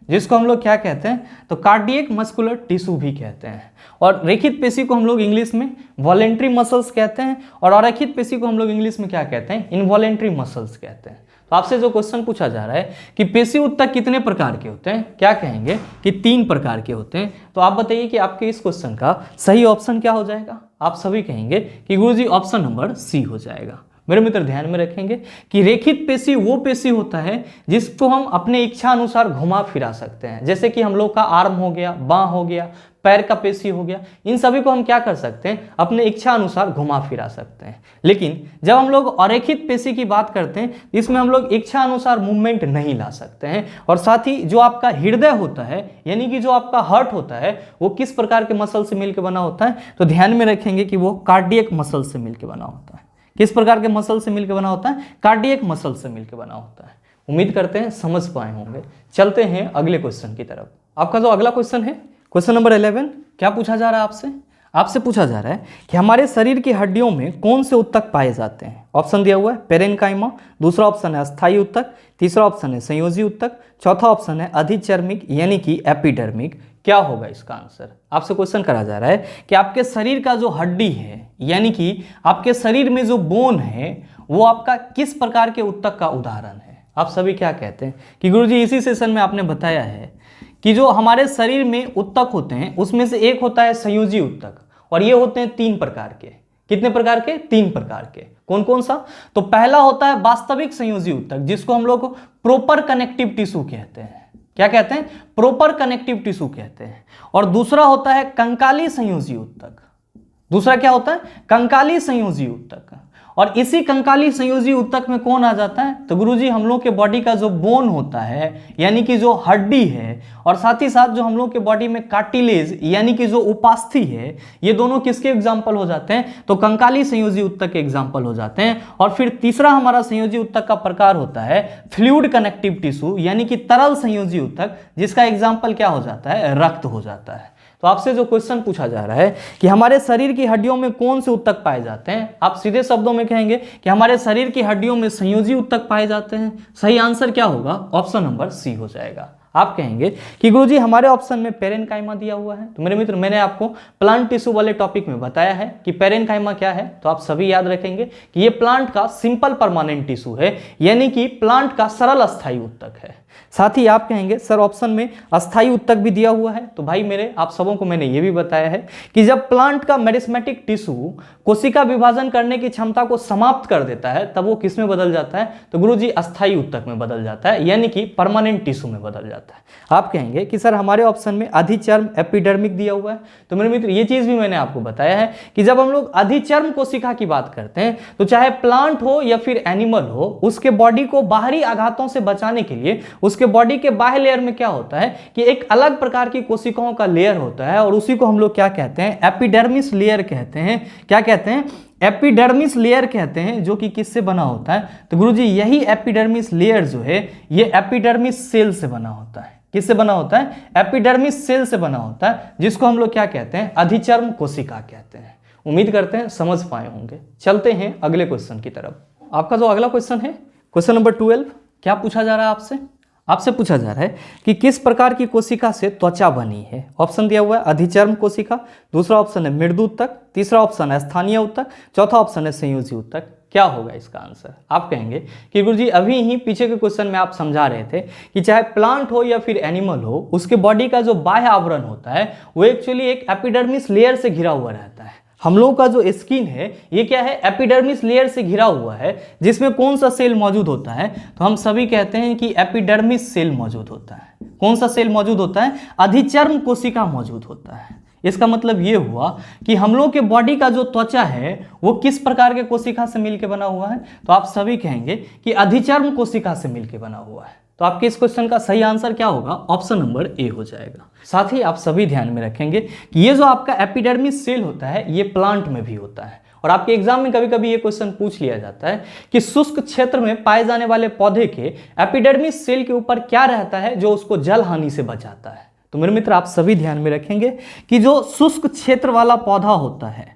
जिसको हम लोग क्या कहते हैं? तो कार्डियक मस्कुलर टिश्यू भी कहते हैं। और रेखित पेशी को हम लोग इंग्लिश में वॉलेंट्री मसल्स कहते हैं, और अरेखित पेशी को हम लोग इंग्लिश में क्या कहते हैं? इनवॉलेंट्री मसल्स कहते हैं। तो आपसे जो क्वेश्चन पूछा जा रहा है कि पेशी ऊतक कितने प्रकार के होते हैं, क्या कहेंगे कि 3 प्रकार के होते हैं। तो आप बताइए कि आपके इस क्वेश्चन का सही ऑप्शन क्या हो जाएगा? आप सभी कहेंगे कि गुरुजी ऑप्शन नंबर सी हो जाएगा। मेरे मित्र ध्यान में रखेंगे कि रेखित पेशी वो पेशी होता है जिसको हम अपने इच्छा अनुसार घुमा फिरा सकते हैं। जैसे कि हम लोग का आर्म हो गया, बाँ हो गया, पैर का पेशी हो गया, इन सभी को हम क्या कर सकते हैं? अपने इच्छा अनुसार घुमा फिरा सकते हैं। लेकिन जब हम लोग अरेखित पेशी की बात करते हैं, इसमें हम लोग इच्छा अनुसार मूवमेंट नहीं ला सकते हैं। और साथ ही जो आपका हृदय होता है, यानी कि जो आपका हार्ट होता है, वो किस प्रकार के मसल से मिलकर बना होता है? तो ध्यान में रखेंगे कि वो कार्डियक मसल से मिलकर बना होता है। किस प्रकार के मसल से मिलकर बना होता है? कार्डियक मसल से मिलकर बना होता है। उम्मीद करते हैं समझ पाए होंगे। चलते हैं अगले क्वेश्चन की तरफ। आपका जो अगला क्वेश्चन है क्वेश्चन नंबर 11, क्या पूछा जा रहा है आपसे? आपसे पूछा जा रहा है कि हमारे शरीर की हड्डियों में कौन से ऊतक पाए जाते हैं? ऑप्शन दिया हुआ है पेरेन्काइमा, दूसरा ऑप्शन है अस्थायी ऊतक, तीसरा ऑप्शन है संयोजी ऊतक, चौथा ऑप्शन है अधिचर्मिक यानी कि एपिडर्मिक। क्या होगा इसका आंसर? आपसे क्वेश्चन करा जा रहा है कि आपके शरीर का जो हड्डी है, यानी कि आपके शरीर में जो बोन है, वो आपका किस प्रकार के ऊतक का उदाहरण है? आप सभी क्या कहते हैं कि गुरुजी इसी सेशन में आपने बताया है कि जो हमारे शरीर में उत्तक होते हैं उसमें से एक होता है संयोजी उत्तक, और ये होते हैं 3 प्रकार के। कितने प्रकार के? 3 प्रकार के। कौन कौन सा? तो पहला होता है वास्तविक संयोजी उत्तक, जिसको हम लोग प्रॉपर कनेक्टिव टिश्यू कहते हैं। क्या कहते हैं? प्रॉपर कनेक्टिव टिश्यू कहते हैं। और दूसरा होता है कंकाली संयोजी उत्तक। दूसरा क्या होता है? कंकाली संयोजी उत्तक। और इसी कंकाली संयोजी उत्तक में कौन आ जाता है? तो गुरुजी हम लोग के बॉडी का जो बोन होता है, यानी कि जो हड्डी है, और साथ ही साथ जो हम लोग के बॉडी में कार्टिलेज यानी कि जो उपास्थि है, ये दोनों किसके एग्जाम्पल हो जाते हैं? तो कंकाली संयोजी उत्तक के एग्जाम्पल हो जाते हैं। और फिर तीसरा हमारा संयोजी उत्तक का प्रकार होता है फ्लूइड कनेक्टिव टिश्यू, यानी कि तरल संयोजी उत्तक, जिसका एग्जाम्पल क्या हो जाता है? रक्त हो जाता है। तो आपसे जो क्वेश्चन पूछा जा रहा है कि हमारे शरीर की हड्डियों में कौन से उत्तक पाए जाते हैं, आप सीधे शब्दों में कहेंगे कि हमारे शरीर की हड्डियों में संयोजी उत्तक पाए जाते हैं। सही आंसर क्या होगा? ऑप्शन नंबर सी हो जाएगा। आप कहेंगे कि गुरुजी हमारे ऑप्शन में पेरेन्काइमा दिया हुआ है। तो मेरे मित्र, मैंने आपको प्लांट टिश्यू वाले टॉपिक में बताया है कि पेरेन्काइमा क्या है, तो आप सभी याद रखेंगे कि ये प्लांट का सिंपल परमानेंट टिश्यू है, यानी कि प्लांट का सरल अस्थायी उत्तक है। साथ ही आप कहेंगे सर ऑप्शन में अस्थायी उत्तक भी दिया हुआ है। तो भाई मेरे, आप सबों को मैंने ये भी बताया है कि जब प्लांट का मेरिस्मेटिक टिश्यू कोशिका विभाजन करने की क्षमता को समाप्त कर देता है, तब वो किस में बदल जाता है? तो गुरुजी अस्थायी उत्तक में बदल जाता है, यानी कि परमानेंट टिश्यू में बदल जाता है। आप कहेंगे कि सर हमारे ऑप्शन में अधिचर्म एपिडर्मिक दिया हुआ है। तो मेरे मित्र, ये चीज भी मैंने आपको बताया है कि जब हम लोग अधिचर्म कोशिका की बात करते हैं, तो चाहे प्लांट हो या फिर एनिमल हो, उसके बॉडी को बाहरी आघातों से बचाने के लिए उसके बॉडी के बाह्य लेयर में क्या होता है कि एक अलग प्रकार की कोशिकाओं का लेयर होता है, और उसी को हम लोग क्या कहते हैं? एपिडर्मिस लेयर कहते हैं। क्या कहते हैं? एपिडर्मिस लेयर कहते हैं, जो कि किससे बना होता है? तो गुरुजी यही एपिडर्मिस लेयर जो है, ये एपिडर्मिस सेल से बना होता है। किससे बना होता है? एपिडर्मिस सेल से बना होता है, जिसको हम लोग क्या कहते हैं? अधिचर्म कोशिका कहते हैं। उम्मीद करते हैं समझ पाए होंगे। चलते हैं अगले क्वेश्चन की तरफ। आपका जो अगला क्वेश्चन है, क्वेश्चन नंबर 12, क्या पूछा जा रहा है आपसे? आपसे पूछा जा रहा है कि किस प्रकार की कोशिका से त्वचा बनी है। ऑप्शन दिया हुआ है अधिचर्म कोशिका, दूसरा ऑप्शन है मृदु उत्तक, तीसरा ऑप्शन है स्थानीय उत्तक, चौथा ऑप्शन है संयोजी उत्तक। क्या होगा इसका आंसर? आप कहेंगे कि गुरुजी अभी ही पीछे के क्वेश्चन में आप समझा रहे थे कि चाहे प्लांट हो या फिर एनिमल हो, उसके बॉडी का जो बाह्य आवरण होता है वो एक्चुअली एक एपिडर्मिस लेयर से घिरा हुआ रहता है। हम लोगों का जो स्किन है ये क्या है? एपिडर्मिस लेयर से घिरा हुआ है, जिसमें कौन सा सेल मौजूद होता है? तो हम सभी कहते हैं कि एपिडर्मिस सेल मौजूद होता है। कौन सा सेल मौजूद होता है? अधिचर्म कोशिका मौजूद होता है। इसका मतलब ये हुआ कि हम लोग के बॉडी का जो त्वचा है वो किस प्रकार के कोशिका से मिलकर बना हुआ है? तो आप सभी कहेंगे कि अधिचर्म कोशिका से मिलकर बना हुआ है। तो आपके इस क्वेश्चन का सही आंसर क्या होगा? ऑप्शन नंबर ए हो जाएगा। साथ ही आप सभी ध्यान में रखेंगे कि ये जो आपका एपिडर्मिस सेल होता है ये प्लांट में भी होता है, और आपके एग्जाम में कभी कभी ये क्वेश्चन पूछ लिया जाता है कि शुष्क क्षेत्र में पाए जाने वाले पौधे के एपिडर्मिस सेल के ऊपर क्या रहता है जो उसको जल हानि से बचाता है। तो मेरे मित्र, आप सभी ध्यान में रखेंगे कि जो शुष्क क्षेत्र वाला पौधा होता है,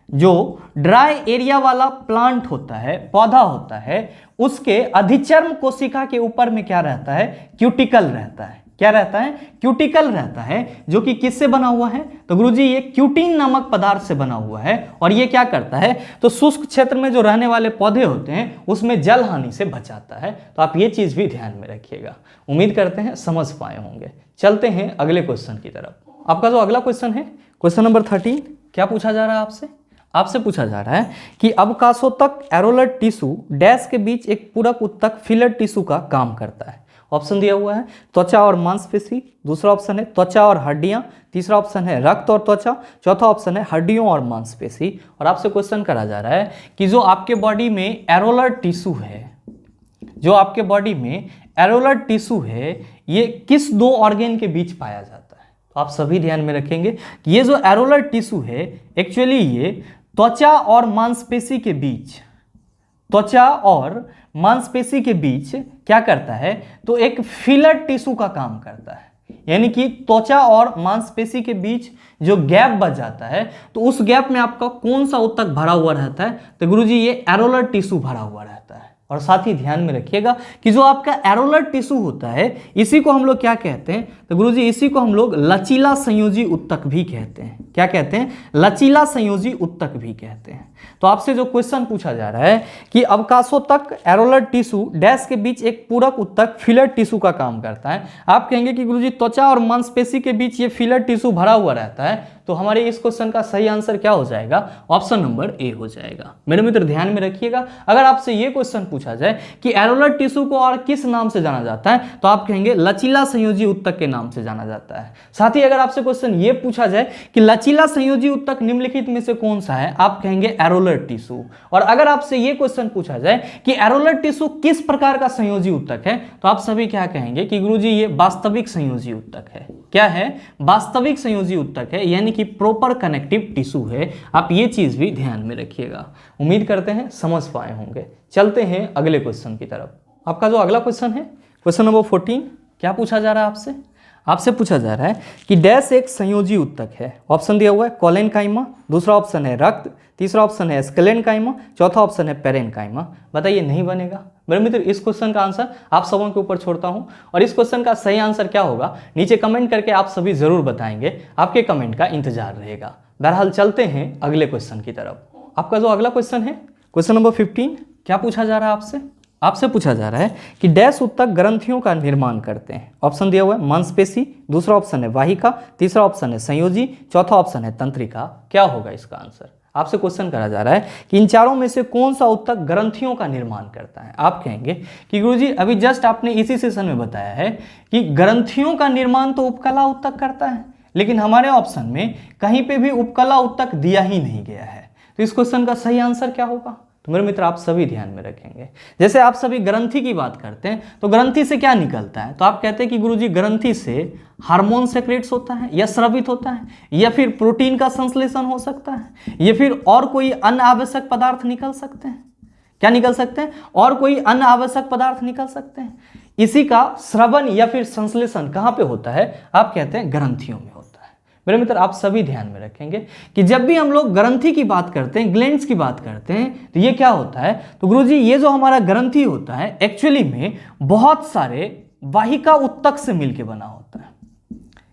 जो ड्राई एरिया वाला प्लांट होता है, पौधा होता है, उसके अधिचर्म कोशिका के ऊपर में क्या रहता है? क्यूटिकल रहता है। क्या रहता है? क्यूटिकल रहता है, जो कि किससे बना हुआ है? तो गुरुजी ये क्यूटीन नामक पदार्थ से बना हुआ है, और ये क्या करता है? तो शुष्क क्षेत्र में जो रहने वाले पौधे होते हैं उसमें जल हानि से बचाता है। तो आप ये चीज भी ध्यान में रखिएगा। उम्मीद करते हैं समझ पाए होंगे। चलते हैं अगले क्वेश्चन की तरफ। आपका जो अगला क्वेश्चन है, क्वेश्चन नंबर 13, क्या पूछा जा रहा है आपसे? आपसे पूछा जा रहा है कि अवकाशोत्तक एरोलर टिश्यू डैश के बीच एक पूरक उत्तक फिलर टिश्यू का काम करता है। ऑप्शन दिया हुआ है त्वचा और मांसपेशी, दूसरा ऑप्शन है त्वचा और हड्डियां, तीसरा ऑप्शन है रक्त और त्वचा, चौथा ऑप्शन है हड्डियों और मांसपेशी। और आपसे क्वेश्चन करा जा रहा है कि जो आपके बॉडी में एरोलर टिश्यू है, जो आपके बॉडी में एरोलर टिश्यू है, ये किस दो ऑर्गेन के बीच पाया जाता है? तो आप सभी ध्यान में रखेंगे कि ये जो एरोलर टिश्यू है एक्चुअली ये त्वचा और मांसपेशी के बीच, त्वचा और मांसपेशी के बीच क्या करता है? तो एक फिलर टिश्यू का काम करता है। यानी कि त्वचा और मांसपेशी के बीच जो गैप बच जाता है, तो उस गैप में आपका कौन सा उत्तक भरा हुआ रहता है? तो गुरुजी ये एरोलर टिश्यू भरा हुआ रहता है। और साथ ही ध्यान में रखिएगा कि जो आपका एरोलर टिश्यू होता है इसी को हम लोग क्या कहते हैं, तो गुरुजी इसी को हम लोग लचीला संयोजी उत्तक भी कहते हैं। क्या कहते हैं? लचीला संयोजी उत्तक भी कहते हैं। तो आपसे जो क्वेश्चन पूछा जा रहा है कि अवकाशोत्तक एरोलर टिश्यू डैश के बीच एक पूरक उत्तक फिलर टिश्यू का काम करता है। आप कहेंगे कि गुरुजी त्वचा और मांसपेशी के बीच ये फिलर टिश्यू भरा हुआ रहता है, तो हमारे इस क्वेश्चन का सही आंसर क्या हो जाएगा? ऑप्शन नंबर ए हो जाएगा। मेरे मित्र ध्यान में रखिएगा, अगर आपसे ये क्वेश्चन पूछा जाए कि एरोलर टिश्यू को और किस नाम से जाना जाता है, तो आप कहेंगे लचीला संयोजी उत्तक के नाम से जाना जाता है। साथ ही अगर आपसे क्वेश्चन ये पूछा जाए कि लचीला संयोजी उत्तक निम्नलिखित में से कौन सा है, आप कहेंगे एरोलर टिश्यू। और अगर आपसे ये क्वेश्चन पूछा जाए कि एरोलर टिश्यू किस प्रकार का संयोजी उत्तक है, तो आप सभी क्या कहेंगे कि गुरुजी ये वास्तविक संयोजी उत्तक है। क्या है? वास्तविक संयोजी उत्तक है, यानी कि प्रॉपर कनेक्टिव टिश्यू है। आप ये चीज भी ध्यान में रखिएगा। उम्मीद करते हैं समझ पाए होंगे। चलते हैं अगले क्वेश्चन की तरफ। आपका जो अगला क्वेश्चन है, क्वेश्चन नंबर 14, क्या पूछा जा रहा है आपसे? आपसे पूछा जा रहा है कि डैश एक संयोजी उत्तक है। ऑप्शन दिया हुआ है कोलेनकाइमा, दूसरा ऑप्शन है रक्त, तीसरा ऑप्शन है स्क्लेनकाइमा, चौथा ऑप्शन है पेरेनकाइमा। बताइए नहीं बनेगा। मेरे मित्र इस क्वेश्चन का आंसर आप सबों के ऊपर छोड़ता हूं, और इस क्वेश्चन का सही आंसर क्या होगा नीचे कमेंट करके आप सभी जरूर बताएंगे। आपके कमेंट का इंतजार रहेगा। बहरहाल चलते हैं अगले क्वेश्चन की तरफ। आपका जो अगला क्वेश्चन है, क्वेश्चन नंबर 15, क्या पूछा जा रहा है आपसे? आपसे पूछा जा रहा है कि डैश उत्तक ग्रंथियों का निर्माण करते हैं। ऑप्शन दिया हुआ है मांसपेशी, दूसरा ऑप्शन है वाहिका, तीसरा ऑप्शन है संयोजी, चौथा ऑप्शन है तंत्रिका। क्या होगा इसका आंसर? आपसे क्वेश्चन करा जा रहा है कि इन चारों में से कौन सा उत्तक ग्रंथियों का निर्माण करता है। आप कहेंगे कि गुरुजी अभी जस्ट आपने इसी सेशन में बताया है कि ग्रंथियों का निर्माण तो उपकला उत्तक करता है, लेकिन हमारे ऑप्शन में कहीं पे भी उपकला उत्तक दिया ही नहीं गया है। तो इस क्वेश्चन का सही आंसर क्या होगा? तो मेरे मित्र आप सभी ध्यान में रखेंगे। जैसे आप सभी ग्रंथि की बात करते हैं तो ग्रंथि से क्या निकलता है, तो आप कहते हैं कि गुरुजी ग्रंथि से हार्मोन सेक्रेट्स होता है या स्रावित होता है, या फिर प्रोटीन का संश्लेषण हो सकता है, या फिर और कोई अन्य आवश्यक पदार्थ निकल सकते हैं। क्या निकल सकते हैं? और कोई अन्य आवश्यक पदार्थ निकल सकते हैं। इसी का श्रवण या फिर संश्लेषण कहाँ पे होता है? आप कहते हैं ग्रंथियों में होता है। मेरे मित्र आप सभी ध्यान में रखेंगे कि जब भी हम लोग ग्रंथि की बात करते हैं, ग्लैंड्स की बात करते हैं, तो ये क्या होता है, तो गुरुजी ये जो हमारा ग्रंथि होता है एक्चुअली में बहुत सारे वाहिका उत्तक से मिलके बना होता है।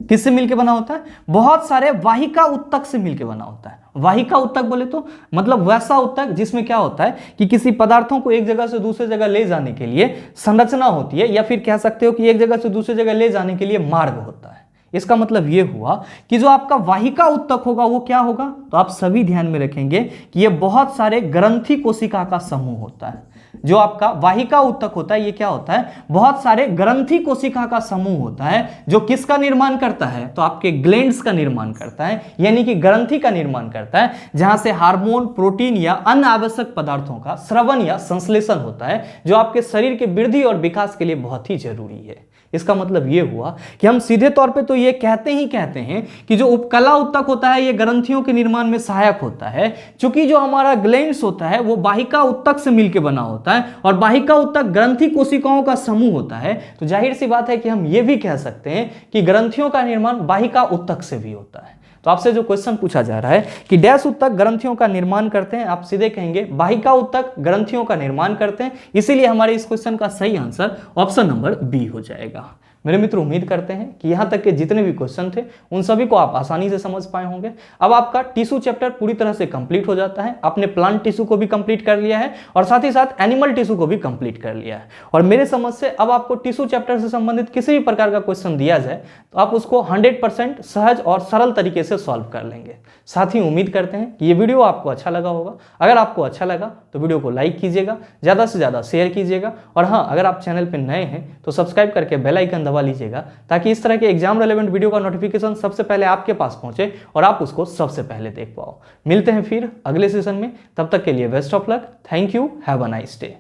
किससे मिलके बना होता है? बहुत सारे वाहिका उत्तक से मिलके बना होता है। वाहिका उत्तक बोले तो मतलब वैसा उत्तक जिसमें क्या होता है कि किसी पदार्थों को एक जगह से दूसरी जगह ले जाने के लिए संरचना होती है, या फिर कह सकते हो कि एक जगह से दूसरी जगह ले जाने के लिए मार्ग होता है। इसका मतलब ये हुआ कि जो आपका वाहिका उत्तक होगा वो क्या होगा, तो आप सभी ध्यान में रखेंगे कि ये बहुत सारे ग्रंथि कोशिका का समूह होता है। जो आपका वाहिका उत्तक होता है ये क्या होता है? बहुत सारे ग्रंथि कोशिका का समूह होता है, जो किसका निर्माण करता है, तो आपके ग्लैंड्स का निर्माण करता है, यानी कि ग्रंथि का निर्माण करता है, जहां से हार्मोन, प्रोटीन या अन्य आवश्यक पदार्थों का श्रवण या संश्लेषण होता है, जो आपके शरीर के वृद्धि और विकास के लिए बहुत ही जरूरी है। इसका मतलब ये हुआ कि हम सीधे तौर पे तो ये कहते हैं कि जो उपकला उत्तक होता है ये ग्रंथियों के निर्माण में सहायक होता है, क्योंकि जो हमारा ग्लैंड्स होता है वो वाहिका उत्तक से मिलकर बना होता है, और वाहिका उत्तक ग्रंथि कोशिकाओं का समूह होता है। तो जाहिर सी बात है कि हम ये भी कह सकते हैं कि ग्रंथियों का निर्माण वाहिका उत्तक से भी होता है। तो आपसे जो क्वेश्चन पूछा जा रहा है कि डैश उत्तक ग्रंथियों का निर्माण करते हैं, आप सीधे कहेंगे वाहिका उत्तक ग्रंथियों का निर्माण करते हैं। इसीलिए हमारे इस क्वेश्चन का सही आंसर ऑप्शन नंबर बी हो जाएगा। मेरे मित्र उम्मीद करते हैं कि यहाँ तक के जितने भी क्वेश्चन थे उन सभी को आप आसानी से समझ पाए होंगे। अब आपका टिश्यू चैप्टर पूरी तरह से कंप्लीट हो जाता है। आपने प्लांट टिश्यू को भी कंप्लीट कर लिया है और साथ ही साथ एनिमल टिश्यू को भी कंप्लीट कर लिया है। और मेरे समझ से अब आपको टिश्यू चैप्टर से संबंधित किसी भी प्रकार का क्वेश्चन दिया जाए तो आप उसको 100% सहज और सरल तरीके से सॉल्व कर लेंगे। साथ ही उम्मीद करते हैं कि ये वीडियो आपको अच्छा लगा होगा। अगर आपको अच्छा लगा तो वीडियो को लाइक कीजिएगा, ज़्यादा से ज़्यादा शेयर कीजिएगा, और हाँ, अगर आप चैनल पर नए हैं तो सब्सक्राइब करके बेल आइकन दबा लीजिएगा, ताकि इस तरह के एग्जाम रेलेवेंट वीडियो का नोटिफिकेशन सबसे पहले आपके पास पहुंचे और आप उसको सबसे पहले देख पाओ। मिलते हैं फिर अगले सेशन में, तब तक के लिए best of luck. Thank you, have a nice day.